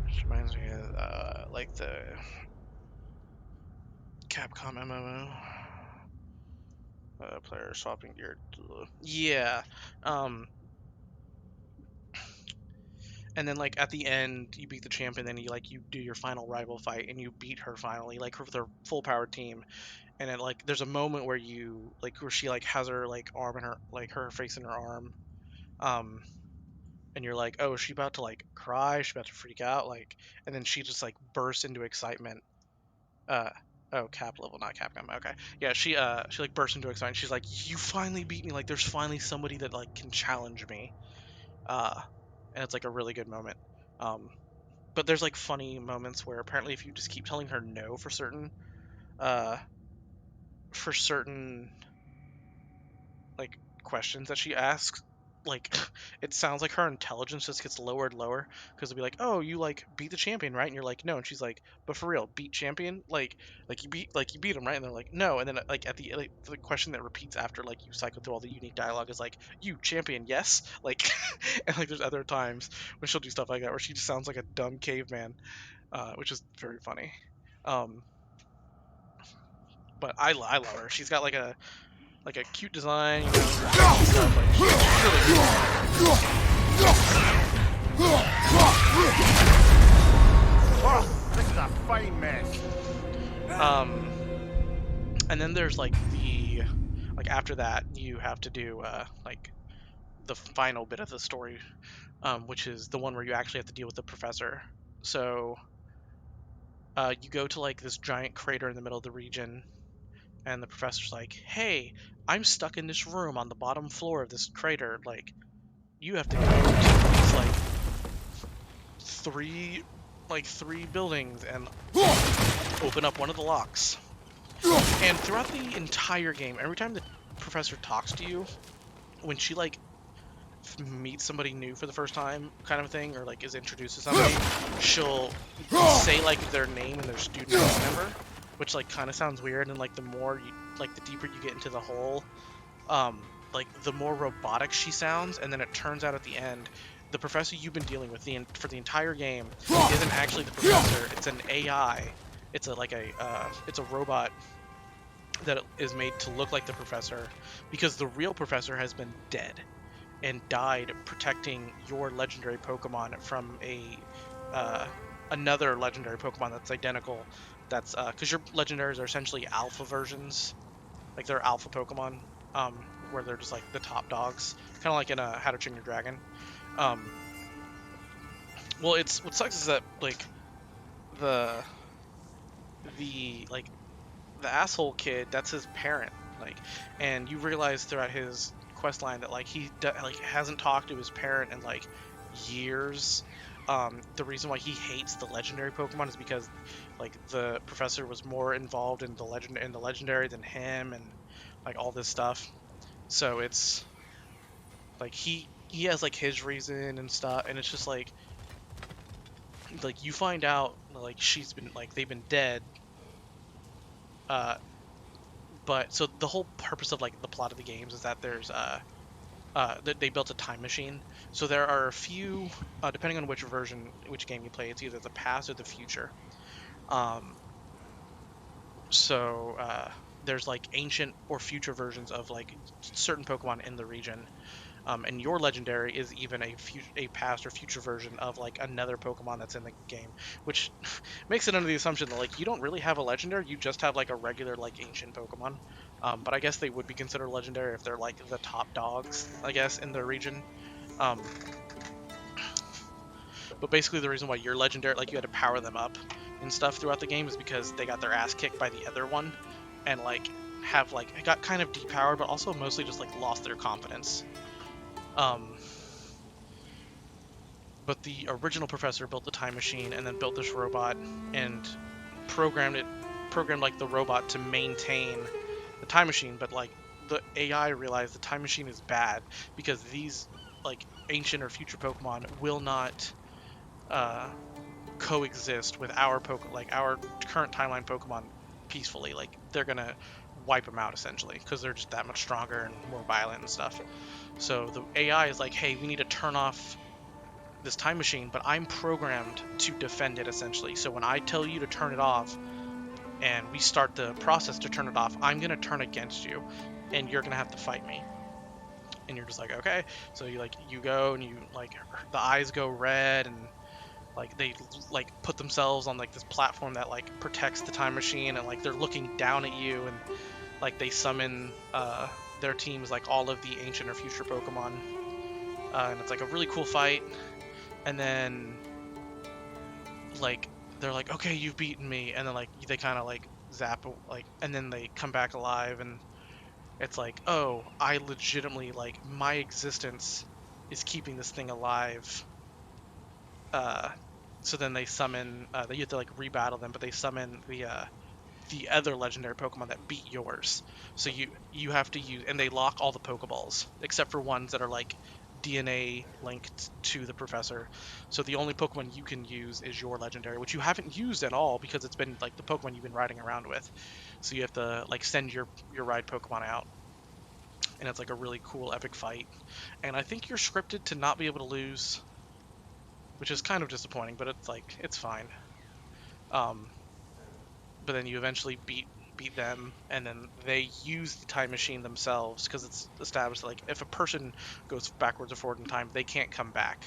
Which reminds me of like the Capcom MMO. Player swapping gear. Yeah. And then like at the end you beat the champion, then you do your final rival fight and you beat her finally, like with her full power team. And then like there's a moment where you like where she like has her like arm in her, like her face in her arm. And you're like, oh, is she about to like cry? She's about to freak out, like, and then she just like bursts into excitement. Oh, cap level, not Capcom. Okay, yeah, she like bursts into excitement. She's like, you finally beat me. Like, there's finally somebody that like can challenge me. And it's like a really good moment. But there's like funny moments where apparently if you just keep telling her no uh, for certain like questions that she asks, like it sounds like her intelligence just gets lower and lower, because it'll be like, oh, you like beat the champion, right? And you're like, no. And she's like, but for real, beat champion, like you beat him, right? And they're like, no. And then like at the like, the question that repeats after like you cycle through all the unique dialogue is like, you champion, yes, like. And like there's other times when she'll do stuff like that where she just sounds like a dumb caveman, which is very funny. um but I love her. She's got like a cute design, you know, stuff. Like, she's really Oh, this is a fine mess. cool. And then there's like after that you have to do like the final bit of the story, which is the one where you actually have to deal with the professor. So you go to like this giant crater in the middle of the region, and the professor's like, hey, I'm stuck in this room on the bottom floor of this crater. Like, you have to go to these three buildings and open up one of the locks. And throughout the entire game, every time the professor talks to you, when she like meets somebody new for the first time, kind of thing, or like is introduced to somebody, she'll say like their name and their student number, which like kind of sounds weird. And like the more you like, the deeper you get into the hole, like the more robotic she sounds. And then it turns out at the end, the professor you've been dealing with for the entire game isn't actually the professor. It's an AI. It's a robot that is made to look like the professor, because the real professor has been dead and died protecting your legendary Pokemon from another legendary Pokemon that's identical. That's because your legendaries are essentially alpha versions, like they're alpha Pokemon, where they're just like the top dogs, kind of like in How to Train Your Dragon. Well, what sucks is that like the asshole kid, that's his parent, like, and you realize throughout his quest line that like he hasn't talked to his parent in like years. The reason why he hates the legendary Pokemon is because like the professor was more involved in the legendary than him, and like all this stuff. So it's like he has like his reason and stuff, and it's just like you find out like they've been dead. But so the whole purpose of like the plot of the games is that there's they built a time machine. So there are a few, depending on which game you play, it's either the past or the future. So there's like ancient or future versions of like certain Pokemon in the region. And your legendary is even a past or future version of like another Pokemon that's in the game, which makes it under the assumption that like you don't really have a legendary, you just have like a regular like ancient Pokemon. But I guess they would be considered legendary if they're like the top dogs, I guess, in their region. Um, but basically the reason why your legendary, like you had to power them up and stuff throughout the game, is because they got their ass kicked by the other one, and like have like it got kind of depowered, but also mostly just like lost their confidence. But the original professor built the time machine and then built this robot and programmed like the robot to maintain the time machine. But like the AI realized the time machine is bad because these like ancient or future Pokemon will not coexist with our our current timeline Pokemon peacefully. Like they're gonna wipe them out essentially because they're just that much stronger and more violent and stuff. So the AI is like, hey, we need to turn off this time machine, but I'm programmed to defend it essentially. So when I tell you to turn it off and we start the process to turn it off, I'm going to turn against you and you're going to have to fight me. And you're just like, okay. So you go and you like the eyes go red and like they like put themselves on like this platform that like protects the time machine, and like they're looking down at you, and like they summon their teams, like all of the ancient or future Pokemon. And it's like a really cool fight. And then like they're like, okay, you've beaten me, and then like they kind of like zap like, and then they come back alive, and it's like, oh, I legitimately like my existence is keeping this thing alive. So then they summon you have to like rebattle them, but they summon the other legendary Pokemon that beat yours. So you have to use, and they lock all the Pokeballs except for ones that are like DNA linked to the professor. So the only Pokemon you can use is your legendary, which you haven't used at all because it's been like the Pokemon you've been riding around with. So you have to like send your ride Pokemon out. And it's like a really cool epic fight. And I think you're scripted to not be able to lose, which is kind of disappointing, but it's like it's fine. But then you eventually beat them, and then they use the time machine themselves because it's established that, like, if a person goes backwards or forward in time, they can't come back.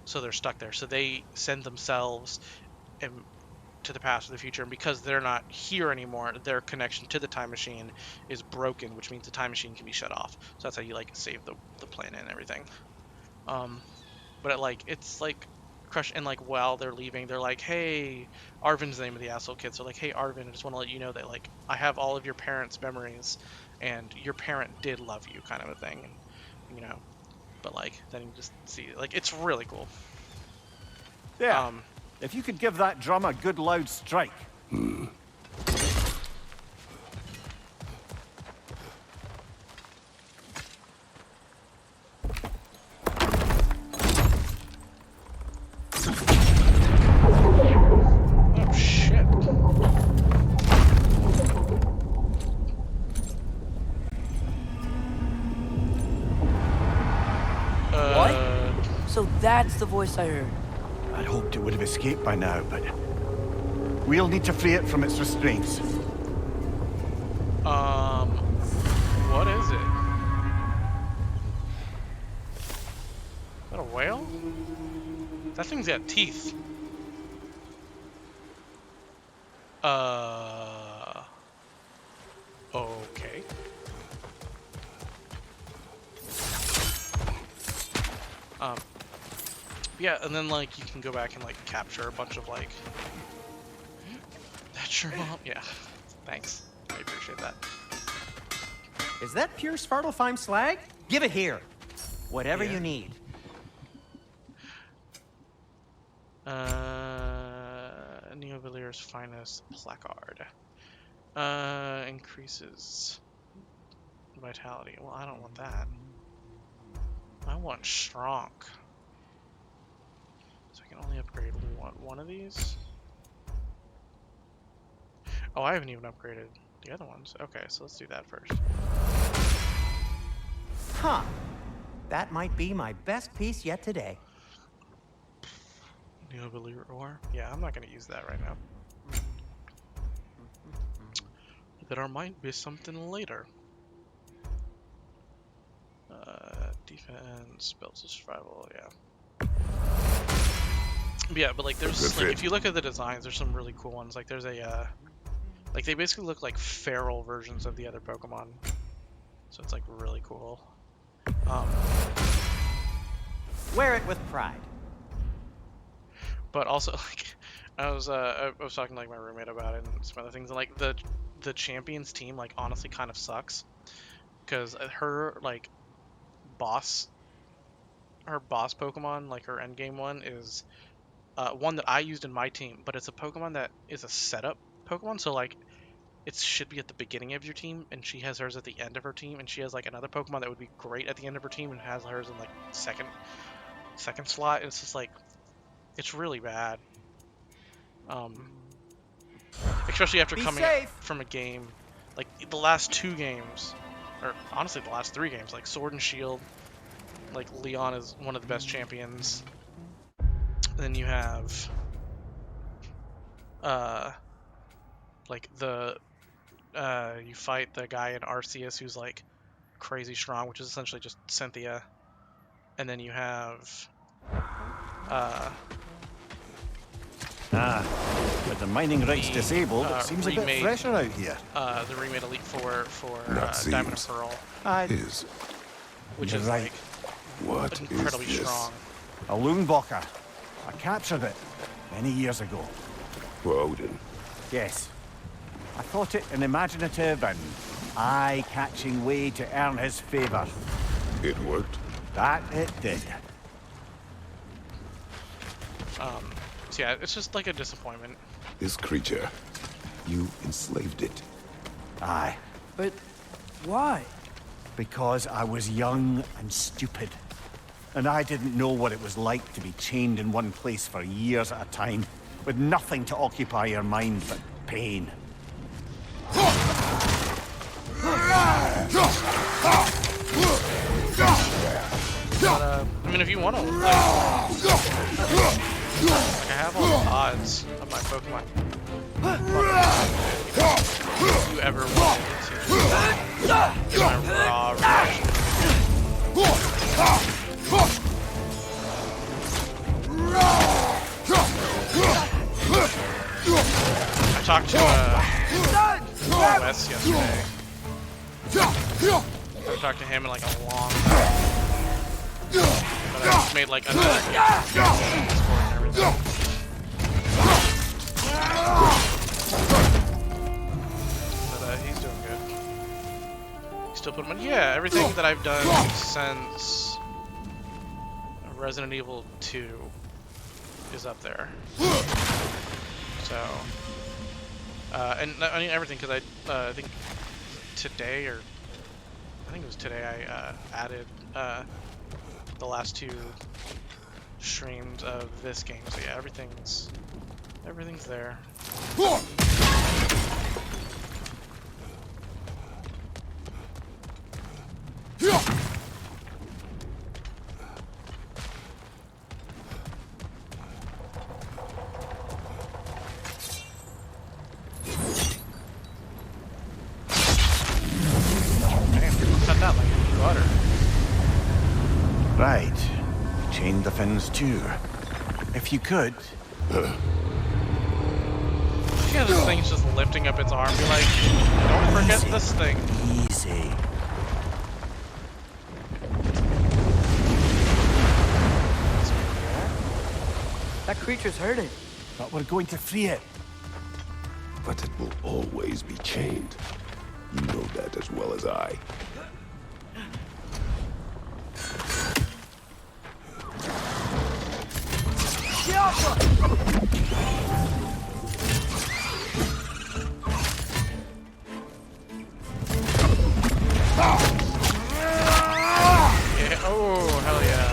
So they're stuck there. So they send themselves to the past or the future, and because they're not here anymore, their connection to the time machine is broken, which means the time machine can be shut off. So that's how you like save the planet and everything. But it's like crush, and like while they're leaving, they're like, hey, Arvin's the name of the asshole kid. So like, hey Arvin, I just want to let you know that like I have all of your parents' memories, and your parent did love you, kind of a thing, and But like then you just see like it's really cool. There. If you could give that drum a good loud strike. Oh shit. What? So that's the voice I heard. I'd hoped it would have escaped by now, but we'll need to free it from its restraints. What is it? Is that a whale? That thing's got teeth. Okay. Yeah, and then like you can go back and like capture a bunch of like. That's your mom? Yeah. Thanks. I appreciate that. Is that pure Svartalfheim slag? Give it here. Whatever you need. Neovilliers' finest placard. Increases vitality. Well, I don't want that. I want strong. So I can only upgrade one of these. Oh, I haven't even upgraded the other ones. Okay, so let's do that first. Huh. That might be my best piece yet today. Neovillier ore? Yeah, I'm not going to use that right now. there might be something later. Defense, spells to survival, yeah. Yeah, but like there's like if you look at the designs, there's some really cool ones. Like there's a like they basically look like feral versions of the other Pokemon. So it's like really cool. Wear it with pride. But also like I was talking to like my roommate about it and some other things, and like the champions team like honestly kind of sucks because her like boss Pokemon, like her endgame one, is one that I used in my team, but it's a Pokemon that is a setup Pokemon, so like it should be at the beginning of your team, and she has hers at the end of her team, and she has like another Pokemon that would be great at the end of her team and has hers in like second slot. And it's just like it's really bad. Especially after coming from a game like the last 2 games, or honestly the last 3 games, like Sword and Shield. Like Leon is one of the best champions. Then you have like the you fight the guy in Arceus who's like crazy strong, which is essentially just Cynthia. And then you have with the mining rights disabled, it seems a bit fresher out here. The remade Elite Four for That Diamond and seems- Pearl, Is which You're is right. like what incredibly is this? strong. A Loonbocker. I captured it many years ago. For Odin. Yes. I thought it an imaginative and eye-catching way to earn his favor. It worked. That it did. So yeah, it's just like a disappointment. This creature, you enslaved it. Aye. But why? Because I was young and stupid. And I didn't know what it was like to be chained in one place for years at a time, with nothing to occupy your mind but pain. But I mean, if you want to, like I have all the odds of my Pokemon. If you ever wanted to get my raw reaction. I talked to Wes yesterday. I talked to him in like a long time. But I just made like another Discord and everything. But he's doing good. You still put him in? Yeah, everything that I've done since Resident Evil 2 is up there. So, and I mean everything, because I think today, or I think it was today, I added the last 2 streams of this game. So yeah, everything's there. Cut that like butter. Right. Chain the fins too. If you could. Yeah, this thing's just lifting up its arm. Be like, don't forget this thing. Easy. That creature's hurting. But we're going to free it. But it will always be chained. You know that as well as I. Yeah. Oh, hell yeah.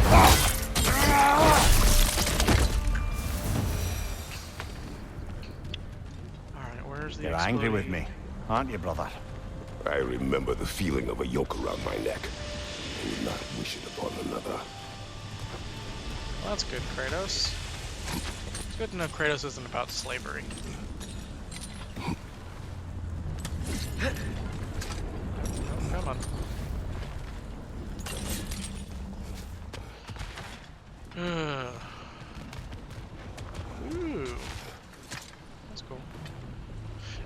Alright, where's the You're angry with exploding- me, aren't you, brother? I remember the feeling of a yoke around my neck. I would not wish it upon another. Well, that's good, Kratos. It's good to know Kratos isn't about slavery. Ooh. That's cool.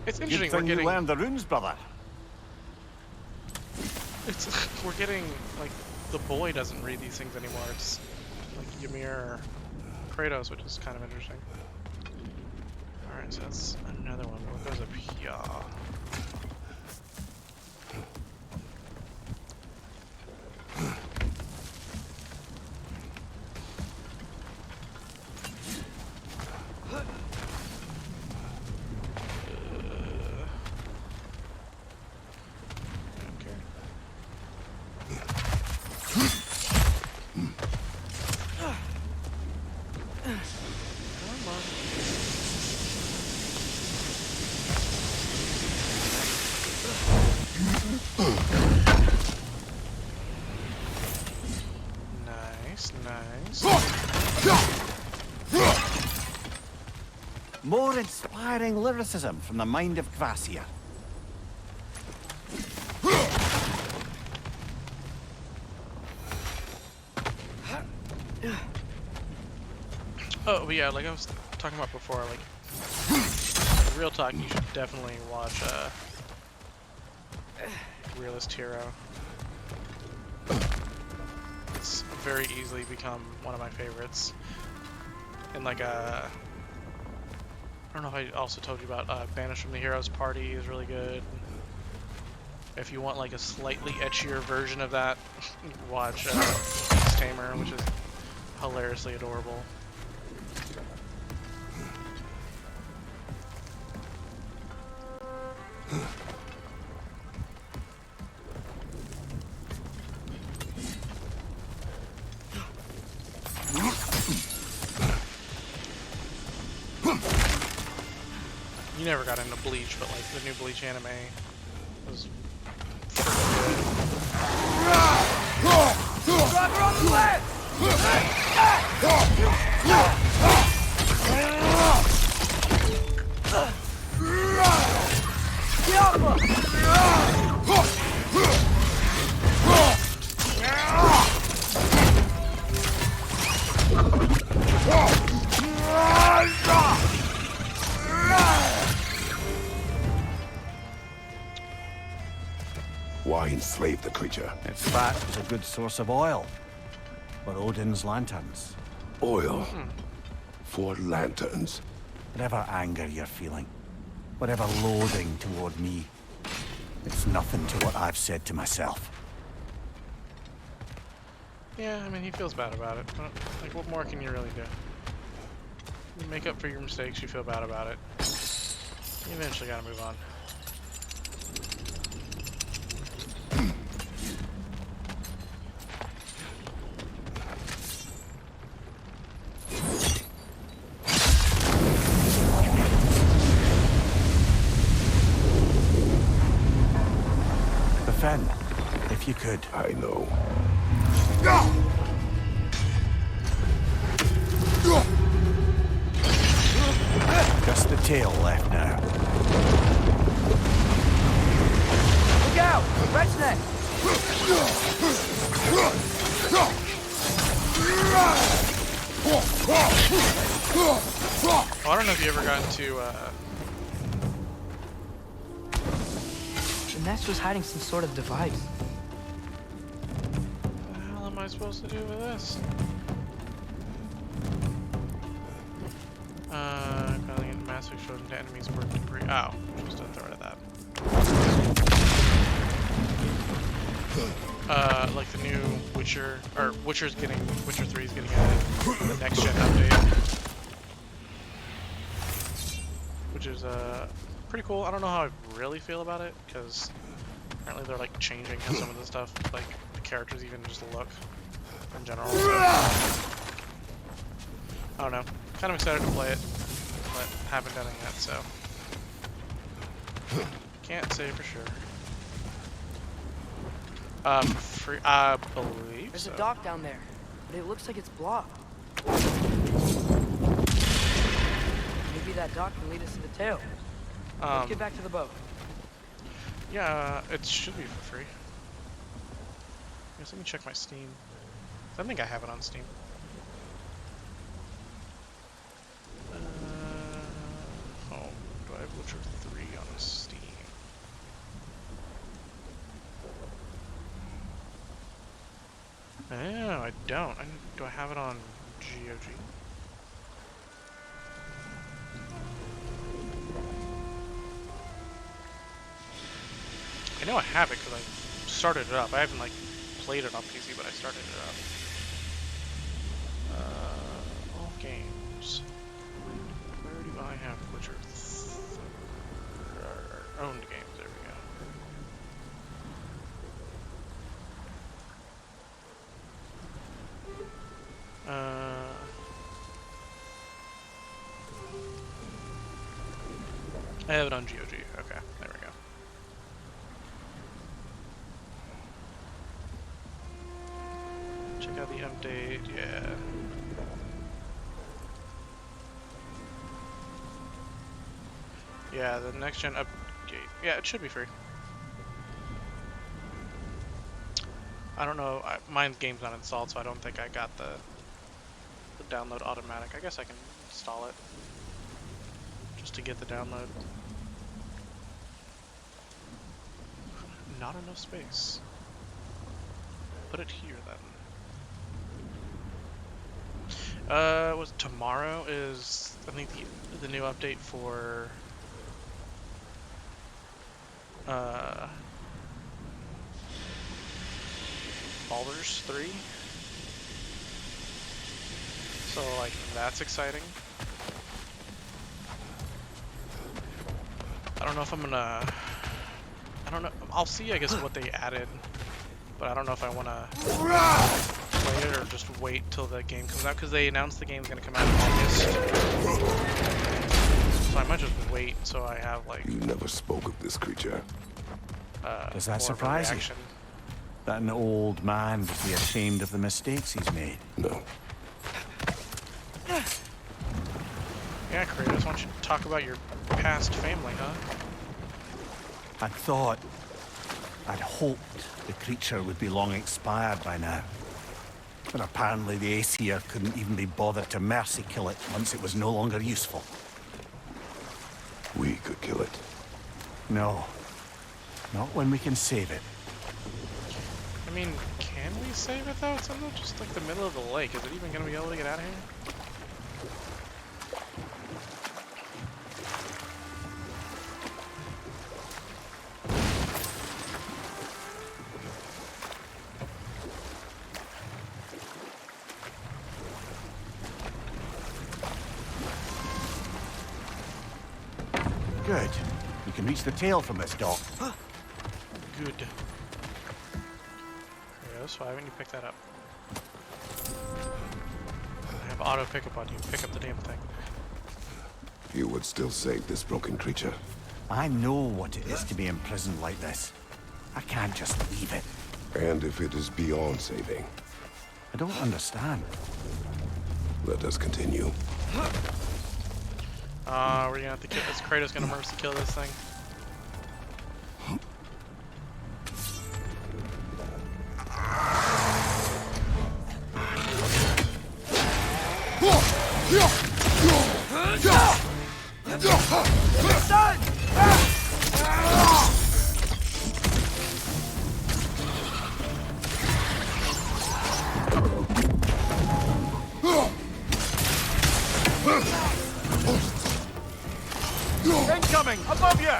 It's Good interesting, we're thing you getting... learned the runes, brother. We're getting, like, the boy doesn't read these things anymore. It's like Ymir or Kratos, which is kind of interesting. Alright, so that's another one. What goes up here? Okay. Come on. Nice, nice. More inspiring lyricism from the mind of Kvasir. Oh, but yeah, like I was talking about before, like, real talk, you should definitely watch Realist Hero. It's very easily become one of my favorites. And like I don't know if I also told you about Banished from the Heroes Party is really good. If you want like a slightly etchier version of that, watch Tamer, which is hilariously adorable. You never got into Bleach, but like the new Bleach anime was freaking Drop her on the left! Why enslave the creature? Its fat is a good source of oil. For Odin's lanterns. Oil. For lanterns. Whatever anger you're feeling, whatever loathing toward me, it's nothing to what I've said to myself. Yeah, I mean, he feels bad about it. But, like, what more can you really do? You make up for your mistakes, you feel bad about it. You eventually gotta move on. Defend, if you could. I know. Just the tail left now. Look out! Red's neck! Well, I don't know if you ever got into, The nest was hiding some sort of device. what the hell am I supposed to do with this? Calling it mass explosion to enemies work debris. Oh, just a throw at that. Like the new Witcher, or Witcher 3 is getting the next gen update. Which is, pretty cool. I don't know how I really feel about it, because apparently they're like changing how some of the stuff, like the characters even just look in general. So, I don't know. Kind of excited to play it, but haven't done it yet, so can't say for sure. Free, I believe There's so. a dock down there, but it looks like it's blocked. Maybe that dock can lead us to the tail. Let's get back to the boat. Yeah, it should be for free. Yes, let me check my Steam. I think I have it on Steam. Oh, I don't. Do I have it on GOG? I know I have it because I started it up. I haven't like played it on PC, but I started it up. All games. Where do I have Witcher? Owned games. There we go. I have it on GOG. Okay, there we go. Check out the update. Yeah. Yeah, the next gen update. Yeah, it should be free. I don't know. My game's not installed, so I don't think I got the download automatic. I guess I can install it just to get the download. Not enough space. Put it here then. Was tomorrow is I think the new update for Baldur's 3. So like that's exciting. I don't know if I'm gonna. I don't know. I'll see. I guess what they added, but I don't know if I want to play it or just wait till the game comes out because they announced the game's gonna come out in August. So I might just wait so I have like. You never spoke of this creature. Does that surprise you? That an old man would be ashamed of the mistakes he's made? No. Yeah, Kratos, why don't you talk about your past family, huh? I'd hoped the creature would be long expired by now. But apparently the Aesir couldn't even be bothered to mercy kill it once it was no longer useful. We could kill it. No. Not when we can save it. I mean, can we save it though? It's in just like the middle of the lake. Is it even gonna be able to get out of here? Good. We can reach the tail from this dock. Good. Kratos, why haven't you picked that up? I have auto pickup on you. Pick up the damn thing. You would still save this broken creature. I know what it is to be imprisoned like this. I can't just leave it. And if it is beyond saving, I don't understand. let us continue. We're gonna have to kill this. Kratos gonna mercy kill this thing. Incoming! Above you!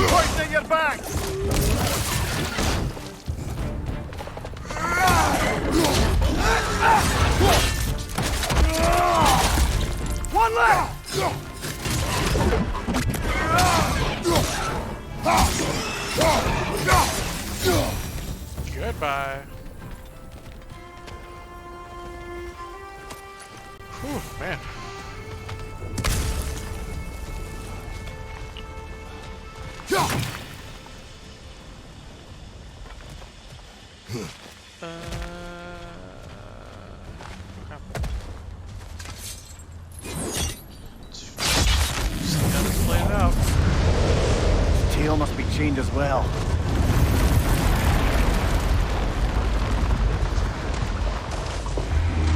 Hoisting your back! One left! Goodbye. Whew, man. Gotta play it out. His tail must be chained as well.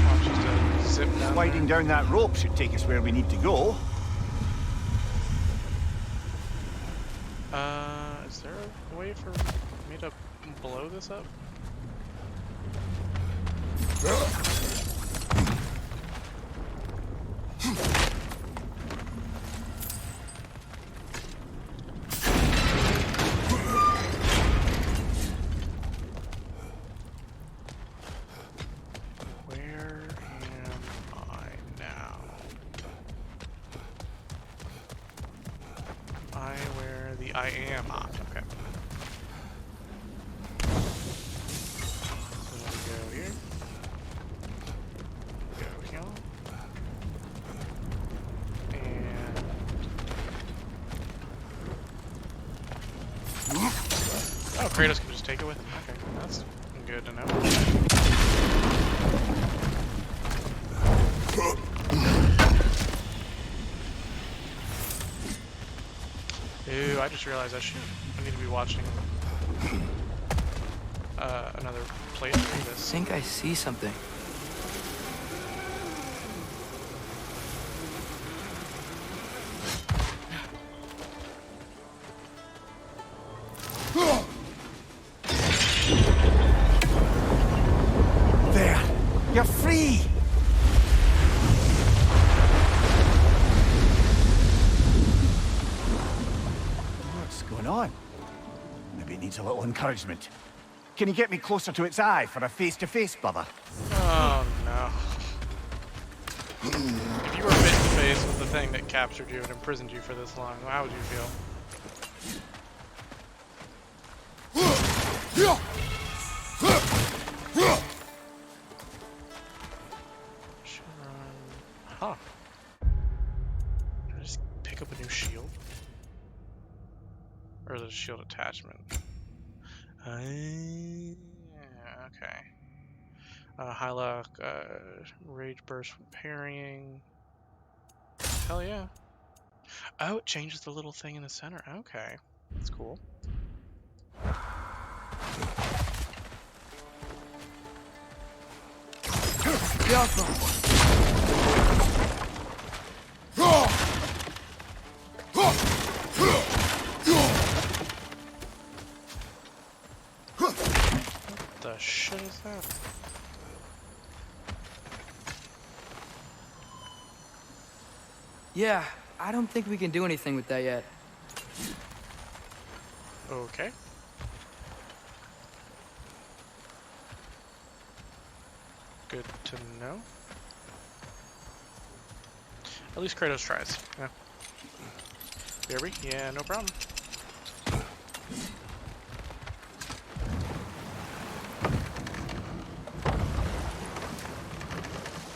Oh, just a zip down Sliding there. down that rope should take us where we need to go. Is there a way for me to blow this up? Where am I now? I where the I am on. Okay. So we go here. Go here. And oh, Kratos can just take it with him. Okay, that's good to know. Ew, I just realized I need to be watching another playthrough of I this. think I see something. There! You're free! What's going on? Maybe it needs a little encouragement. Can you get me closer to its eye for a face-to-face, brother? Oh no. If you were face to face with the thing that captured you and imprisoned you for this long, how would you feel? Should run. Huh. Can I just pick up a new shield? Or is it a shield attachment? Okay. High luck, rage burst from parrying. Hell yeah. Oh, it changes the little thing in the center. Okay. That's cool. What the shit is that? Yeah, I don't think we can do anything with that yet. Okay. Good to know. At least Kratos tries. Yeah. Barry? Yeah, no problem.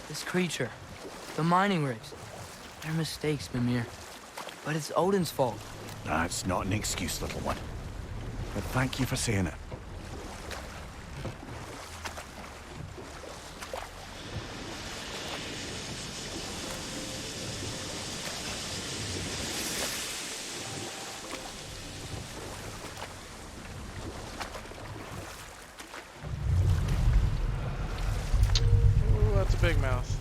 This creature, the mining rigs, they're mistakes, Mimir. But it's Odin's fault. That's not an excuse, little one. But thank you for saying it. Ooh, that's a big mouth.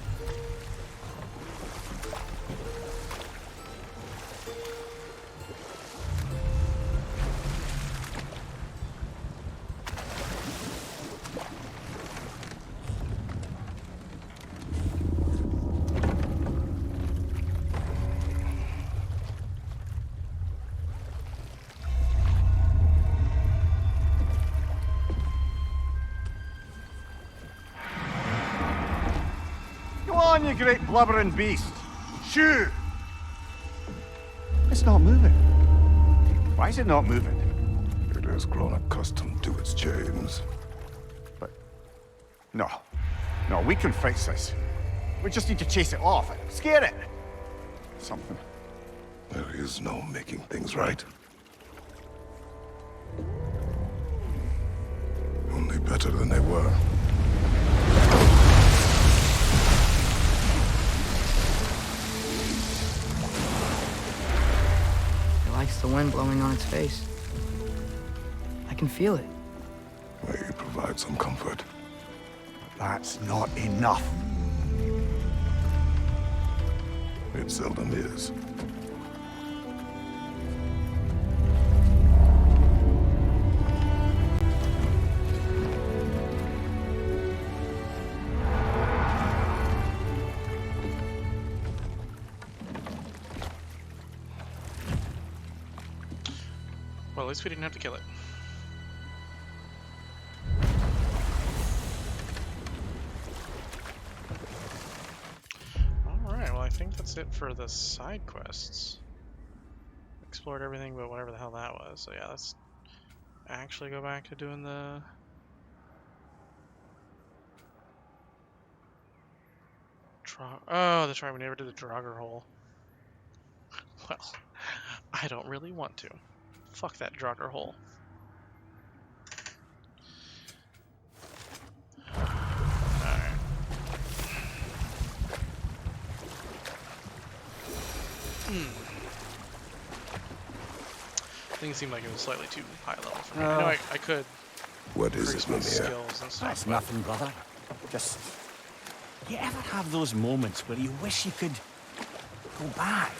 Go on, you great blubbering beast. Shoo! It's not moving. Why is it not moving? It has grown accustomed to its chains. No. No, we can fix this. We just need to chase it off and scare it. Something. There is no making things right. Only better than they were. It likes the wind blowing on its face. I can feel it. May provide some comfort. That's not enough. It seldom is. Well, at least we didn't have to kill it. Alright, well I think that's it for the side quests. Explored everything but whatever the hell that was. So yeah, let's actually go back to doing the... Oh, that's right, we never did the Draugr hole. Well, I don't really want to. Fuck that Draugr hole. Alright. Things seem like it was slightly too high level for me. I know I could What is increase it, my Mimir? skills and stuff. That's nothing, brother. Just... You ever have those moments where you wish you could go back,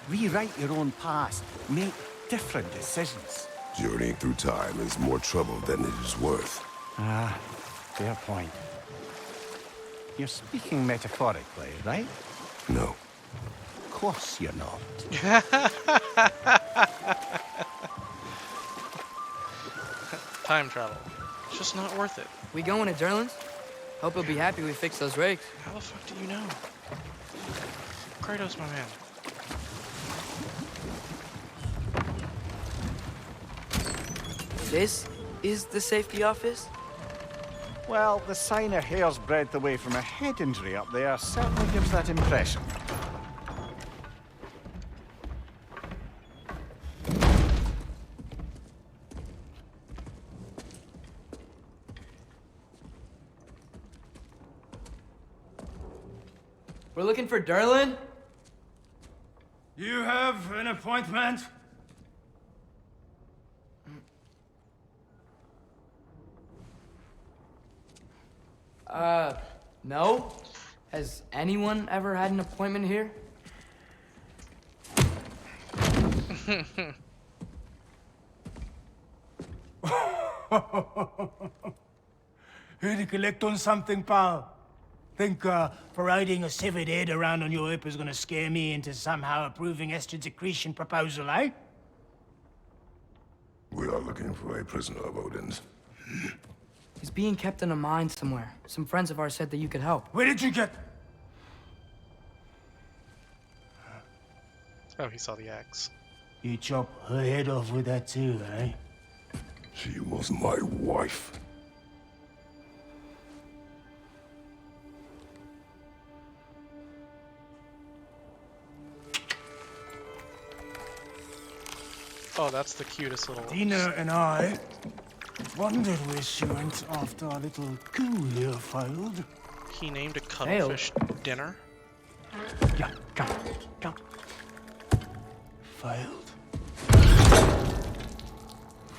rewrite your own past, make different decisions? Journeying through time is more trouble than it is worth. Ah, fair point. You're speaking metaphorically, right? No. Of course you're not. Time travel. It's just not worth it. We going to Durlin's? Hope he'll be happy we fixed those rakes. How the fuck do you know? Kratos, my man. This is the safety office? Well, the sign a hair's breadth away from a head injury up there certainly gives that impression. We're looking for Durlin? You have an appointment? No. Has anyone ever had an appointment here? Here to collect on something, pal? Think parading a severed head around on your hip is gonna scare me into somehow approving Esther's accretion proposal, eh? We are looking for a prisoner of Odin's. He's being kept in a mine somewhere. Some friends of ours said that you could help. Where did you get... Oh, he saw the axe. You chop her head off with that too, eh? She was my wife. Oh, that's the cutest little... Dina and I wondered where she went after our little coup here failed. He named a cuttlefish dinner. Yeah, come. Failed.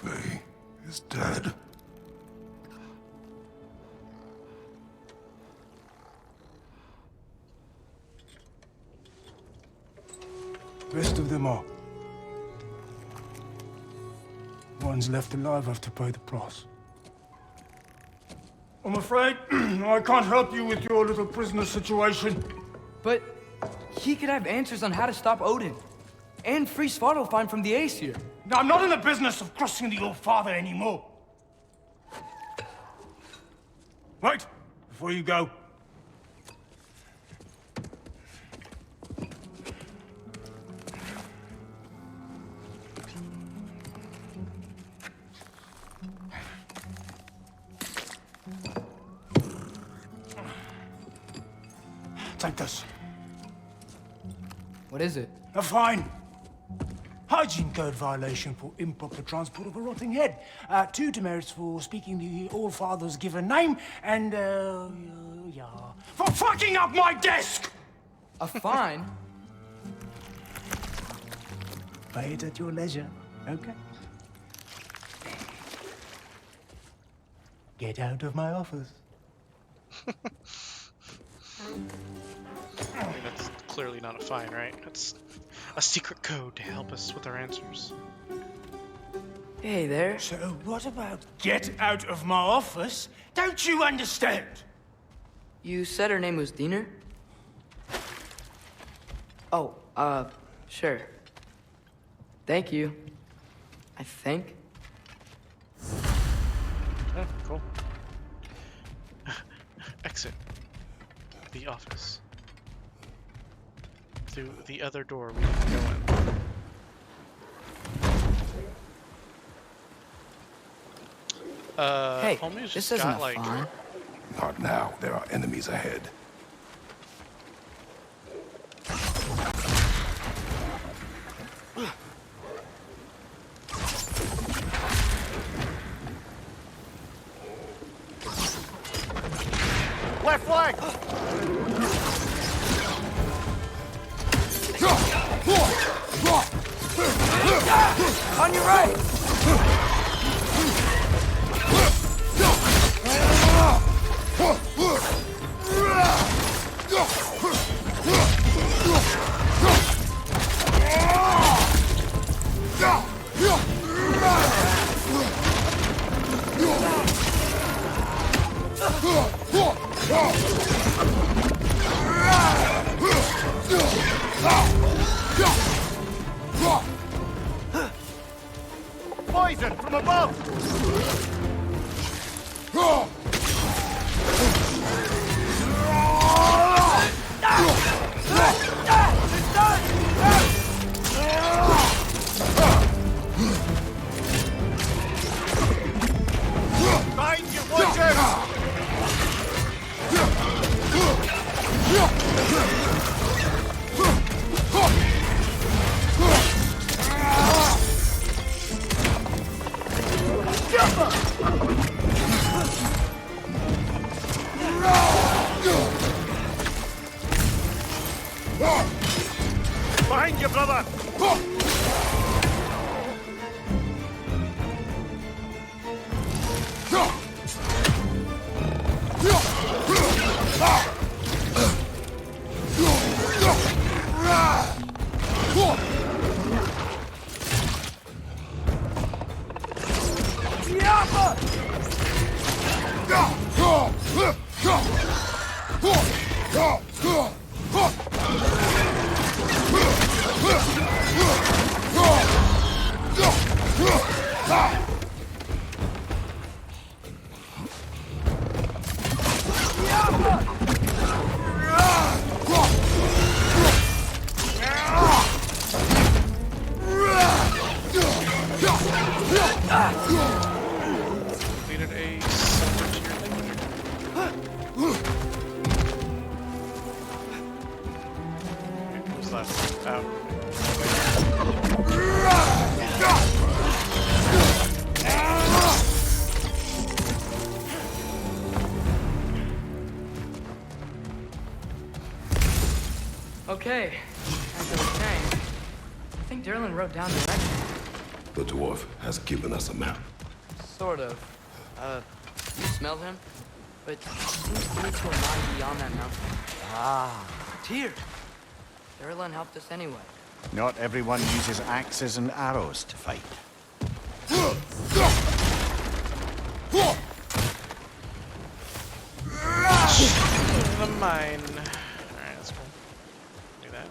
Faye is dead. Rest of them are. One's left alive have to pay the price. I'm afraid I can't help you with your little prisoner situation. But he could have answers on how to stop Odin. And free Svartalfheim from the Aesir. Now, I'm not in the business of crossing the old father anymore. Right, before you go. Take this. What is it? A fine. Hygiene code violation for improper transport of a rotting head. 2 demerits for speaking the All-Father's given name, and, yeah, for fucking up my desk! A fine? Pay it at your leisure, okay? Get out of my office. I mean, that's clearly not a fine, right? That's a secret code to help us with our answers. Hey there. So what about get out of my office? Don't you understand? You said her name was Diener? Oh, sure. Thank you. I think. Yeah, cool. Exit the office. Through the other door we can go in. Hey, Homie's this just isn't got a like fine. Not now. There are enemies ahead. Left flank! On your right! Poison from above! Behind you, watchers! Behind you, brother! completed a center tier thing. Who's left? Oh. Okay, as I was saying, I think Derlin wrote down directions. The dwarf has given us a map. Sort of. You smelled him? But he seems to lead to a mine beyond that mountain. Ah. It's here. Derlin helped us anyway. Not everyone uses axes and arrows to fight. The mine. Alright, that's cool. Do that.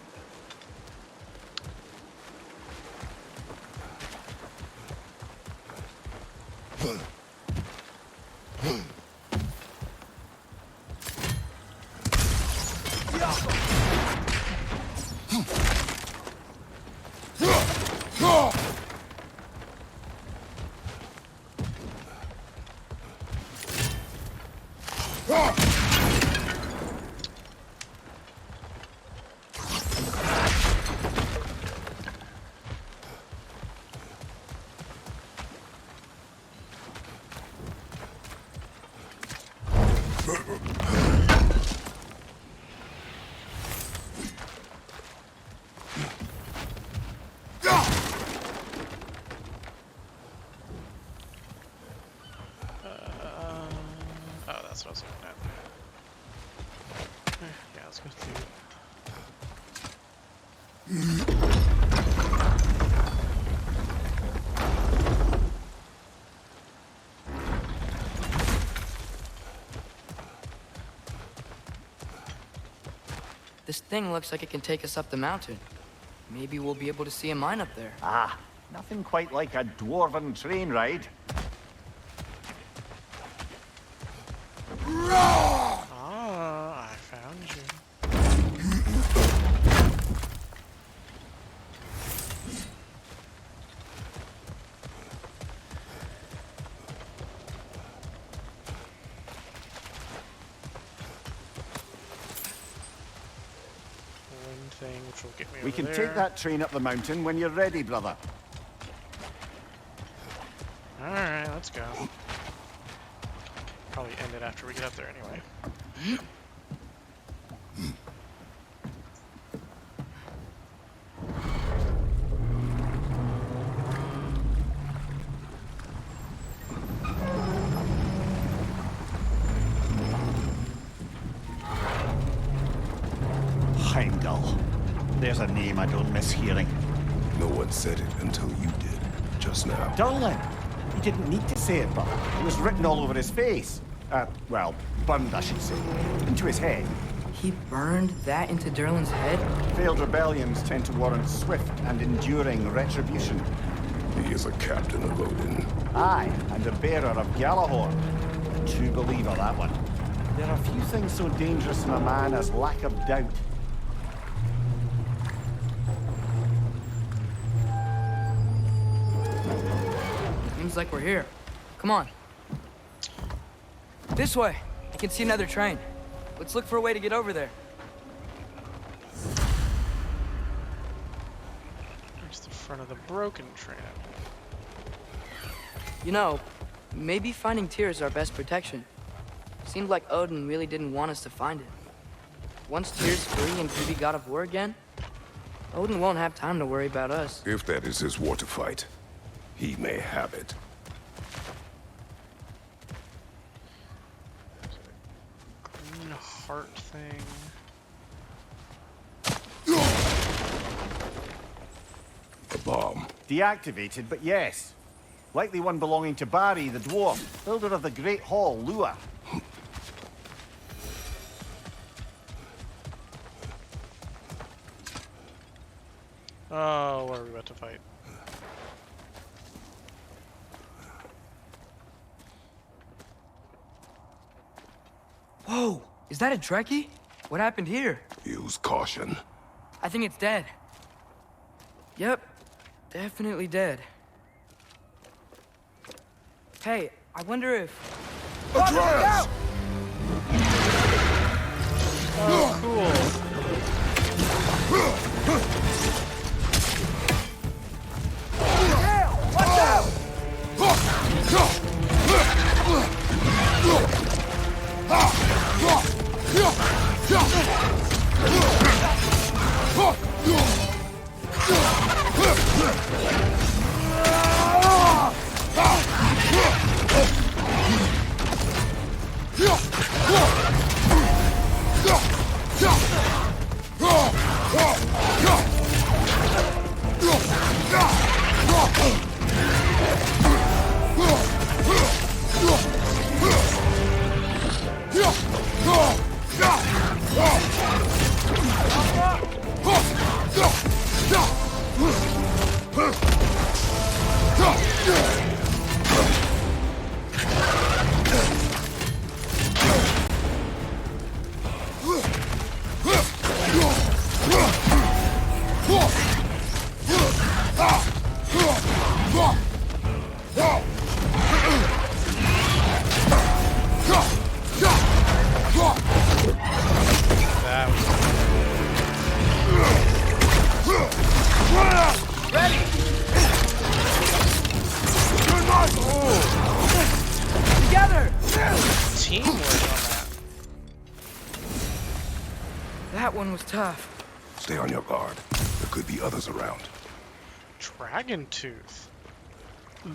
let's go through. This thing looks like it can take us up the mountain. Maybe we'll be able to see a mine up there. Ah, nothing quite like a dwarven train ride. Ah, I found you. One thing which will get me We over can there. take that train up the mountain when you're ready, brother. Alright, let's go. Probably end it after we get up there anyway. Heimdall. There's a name I don't miss hearing. No one said it until you did, just now. Durlin. He didn't need to say it, brother. It was written all over his face. Well, burned, I should say. Into his head. He burned that into Durlin's head? Failed rebellions tend to warrant swift and enduring retribution. He is a captain of Odin. Aye, and a bearer of Galahorn. True believer, that one. There are few things so dangerous in a man as lack of doubt. Seems like we're here. Come on. This way. I can see another train. Let's look for a way to get over there. There's the front of the broken train. You know, maybe finding Tyr is our best protection. Seemed like Odin really didn't want us to find it. Once Tyr's free and can be god of war again, Odin won't have time to worry about us. If that is his war to fight, he may have it. Green heart thing. A bomb. Deactivated, but yes. Likely one belonging to Barry, the dwarf, builder of the Great Hall, Lua. Oh, what are we about to fight? Whoa! Is that a Trekkie? What happened here? Use caution. I think it's dead. Yep. Definitely dead. Hey, I wonder if... Atreus! Oh, cool. That was Ready! Together! teamwork on that. That one was tough. Stay on your guard. There could be others around. Dragon tooth. I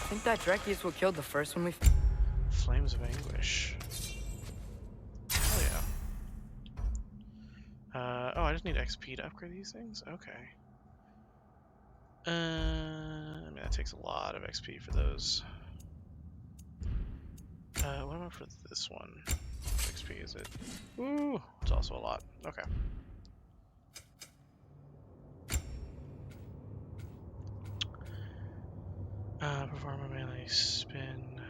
think that Trekkie is what killed the first one we... Flames of anguish. Oh yeah. I just need XP to upgrade these things? Okay. I mean, that takes a lot of XP for those. What about for this one? XP is it? Ooh, it's also a lot. Okay. Perform a melee spin.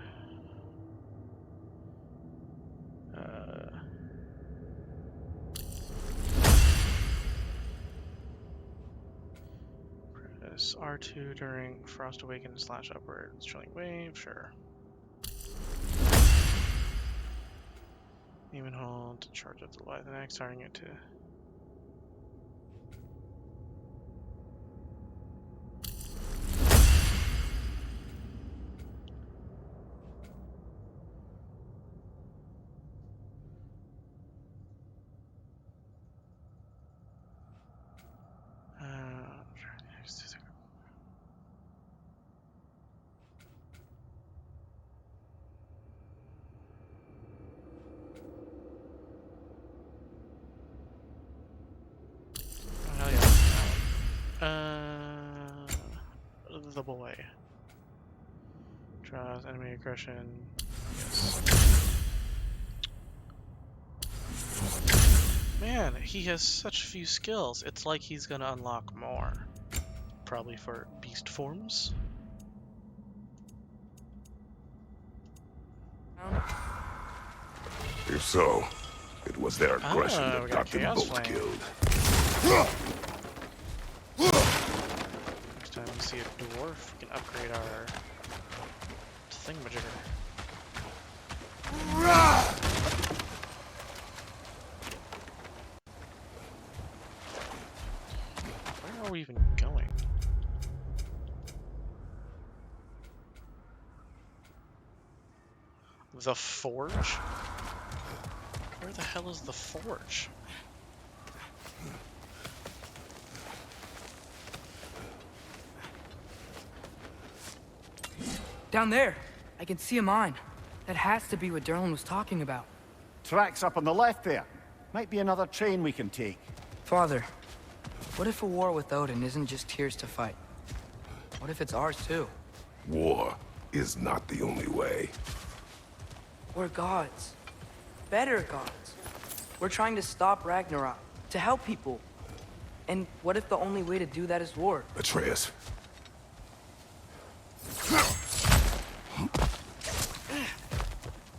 Press R2 during Frost Awaken / upward chilling wave. Sure. Aim and hold to charge up the light. The next targeting it to. Hell yeah. The boy. Draws enemy aggression. Yes. Man, he has such few skills. It's like he's gonna unlock more. Probably for beast forms. If so, it was their aggression we that got got them Chaos both Flame. killed. Next time we see a dwarf, we can upgrade our thingamajigger. Where are we even going? The Forge? Where the hell is the Forge? Down there, I can see a mine. That has to be what Derlin was talking about. Tracks up on the left there. Might be another train we can take. Father, what if a war with Odin isn't just Tyr's to fight? What if it's ours too? War is not the only way. We're gods. Better gods. We're trying to stop Ragnarok, to help people. And what if the only way to do that is war? Atreus.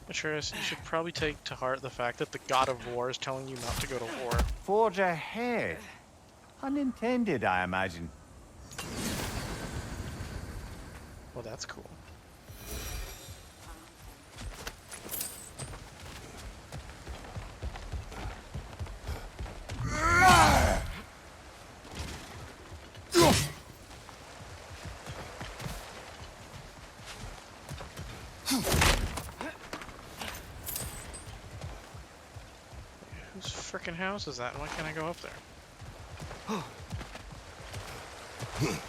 Atreus, you should probably take to heart the fact that the god of war is telling you not to go to war. Forge ahead. Unintended, I imagine. Well, that's cool. Whose frickin' house is that? And why can't I go up there? Okay.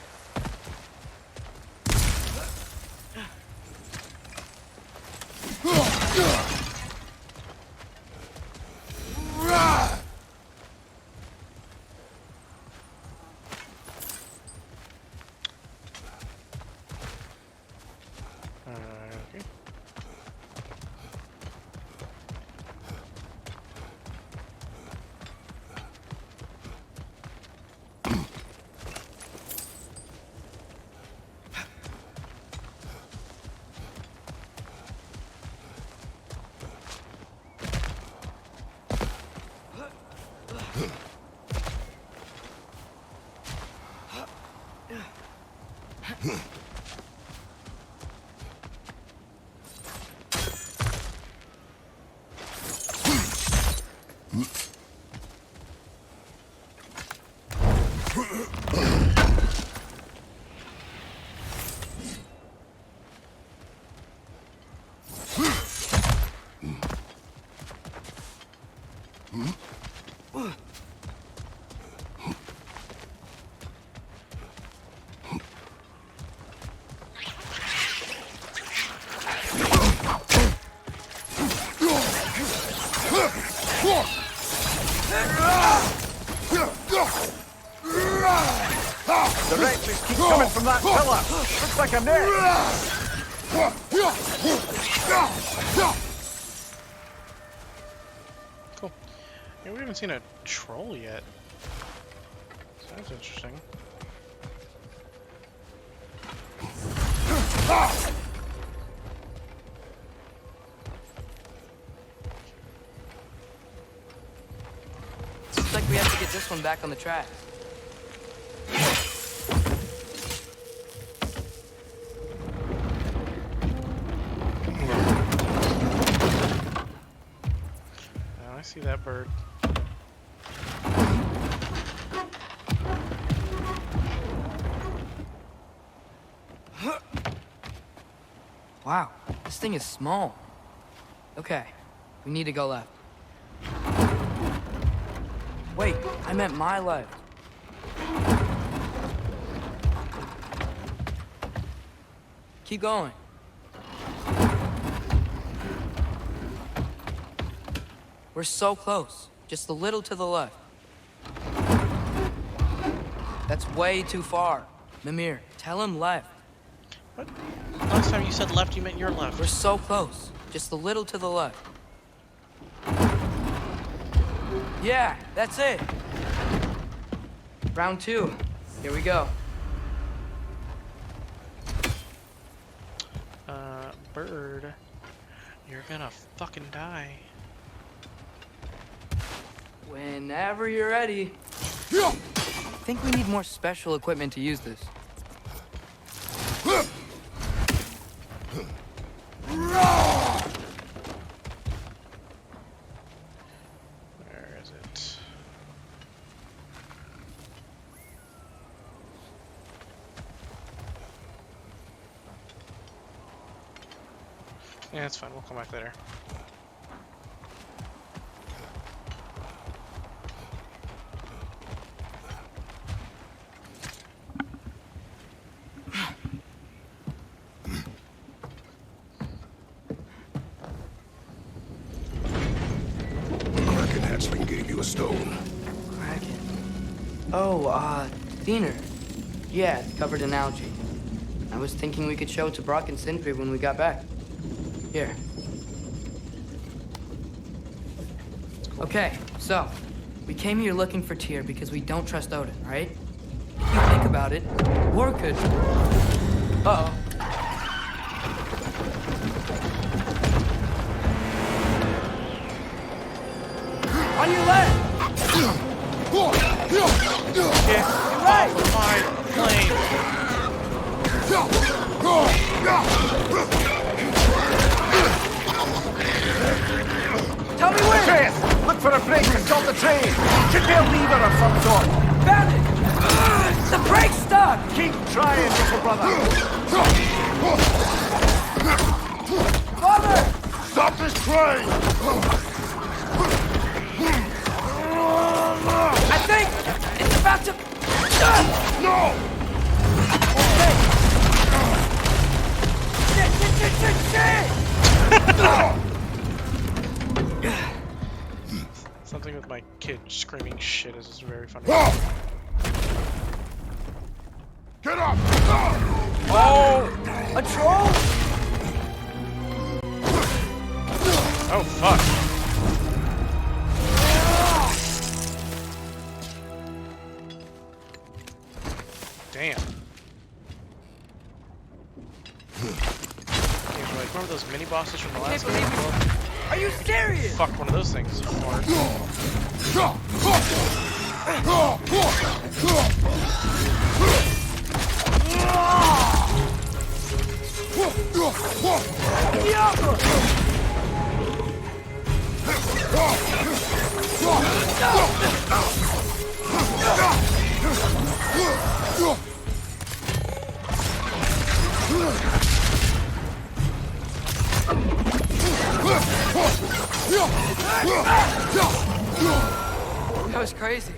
The wretches keep coming from that pillar. Looks like a net. Cool. Yeah, we haven't seen a troll yet. Sounds interesting. Looks like we have to get this one back on the track. Now I see that bird. Wow, this thing is small. Okay, we need to go left. Wait, I meant my left. Keep going. We're so close. Just a little to the left. That's way too far. Mimir, tell him left. What? Last time you said left, you meant your left. We're so close. Just a little to the left. Yeah, that's it. Round 2. Here we go. Bird. You're gonna fucking die. Whenever you're ready. I think we need more special equipment to use this. Where is it? Yeah, it's fine. We'll come back later. Kraken hatchling gave you a stone. Kraken. Oh, Diener. Yeah, it's covered in algae. I was thinking we could show it to Brock and Sindri when we got back. Here. Okay, so, we came here looking for Tyr because we don't trust Odin, right? If you think about it, war could... Uh-oh. On your left! Get right! off my plane! Tell me where! Chase! Look for a brake to stop the train! Should be a lever of some sort! Found it! The brake's stuck! Keep trying, little brother! Father! Stop this train! I think it's about to... No! Shit! Something with my kid screaming shit is very funny. Get up! Oh! A troll? Oh, fuck. Damn. Like one of those mini bosses from the last game. Are you serious? Fucked one of those things hard. That was crazy.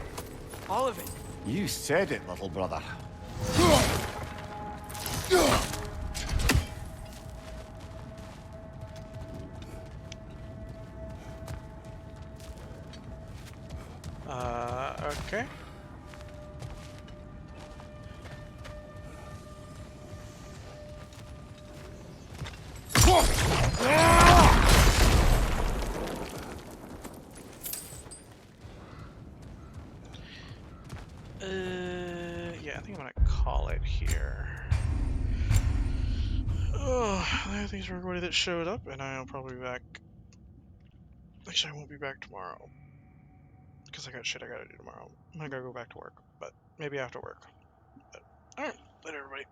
All of it. You said it, little brother. Okay. yeah, I think I'm gonna call it here. Oh, thanks for everybody that showed up, and I'll probably be back. Actually, I won't be back tomorrow because I got shit I gotta do tomorrow. I gotta go back to work, but maybe after work. But, all right, later, everybody.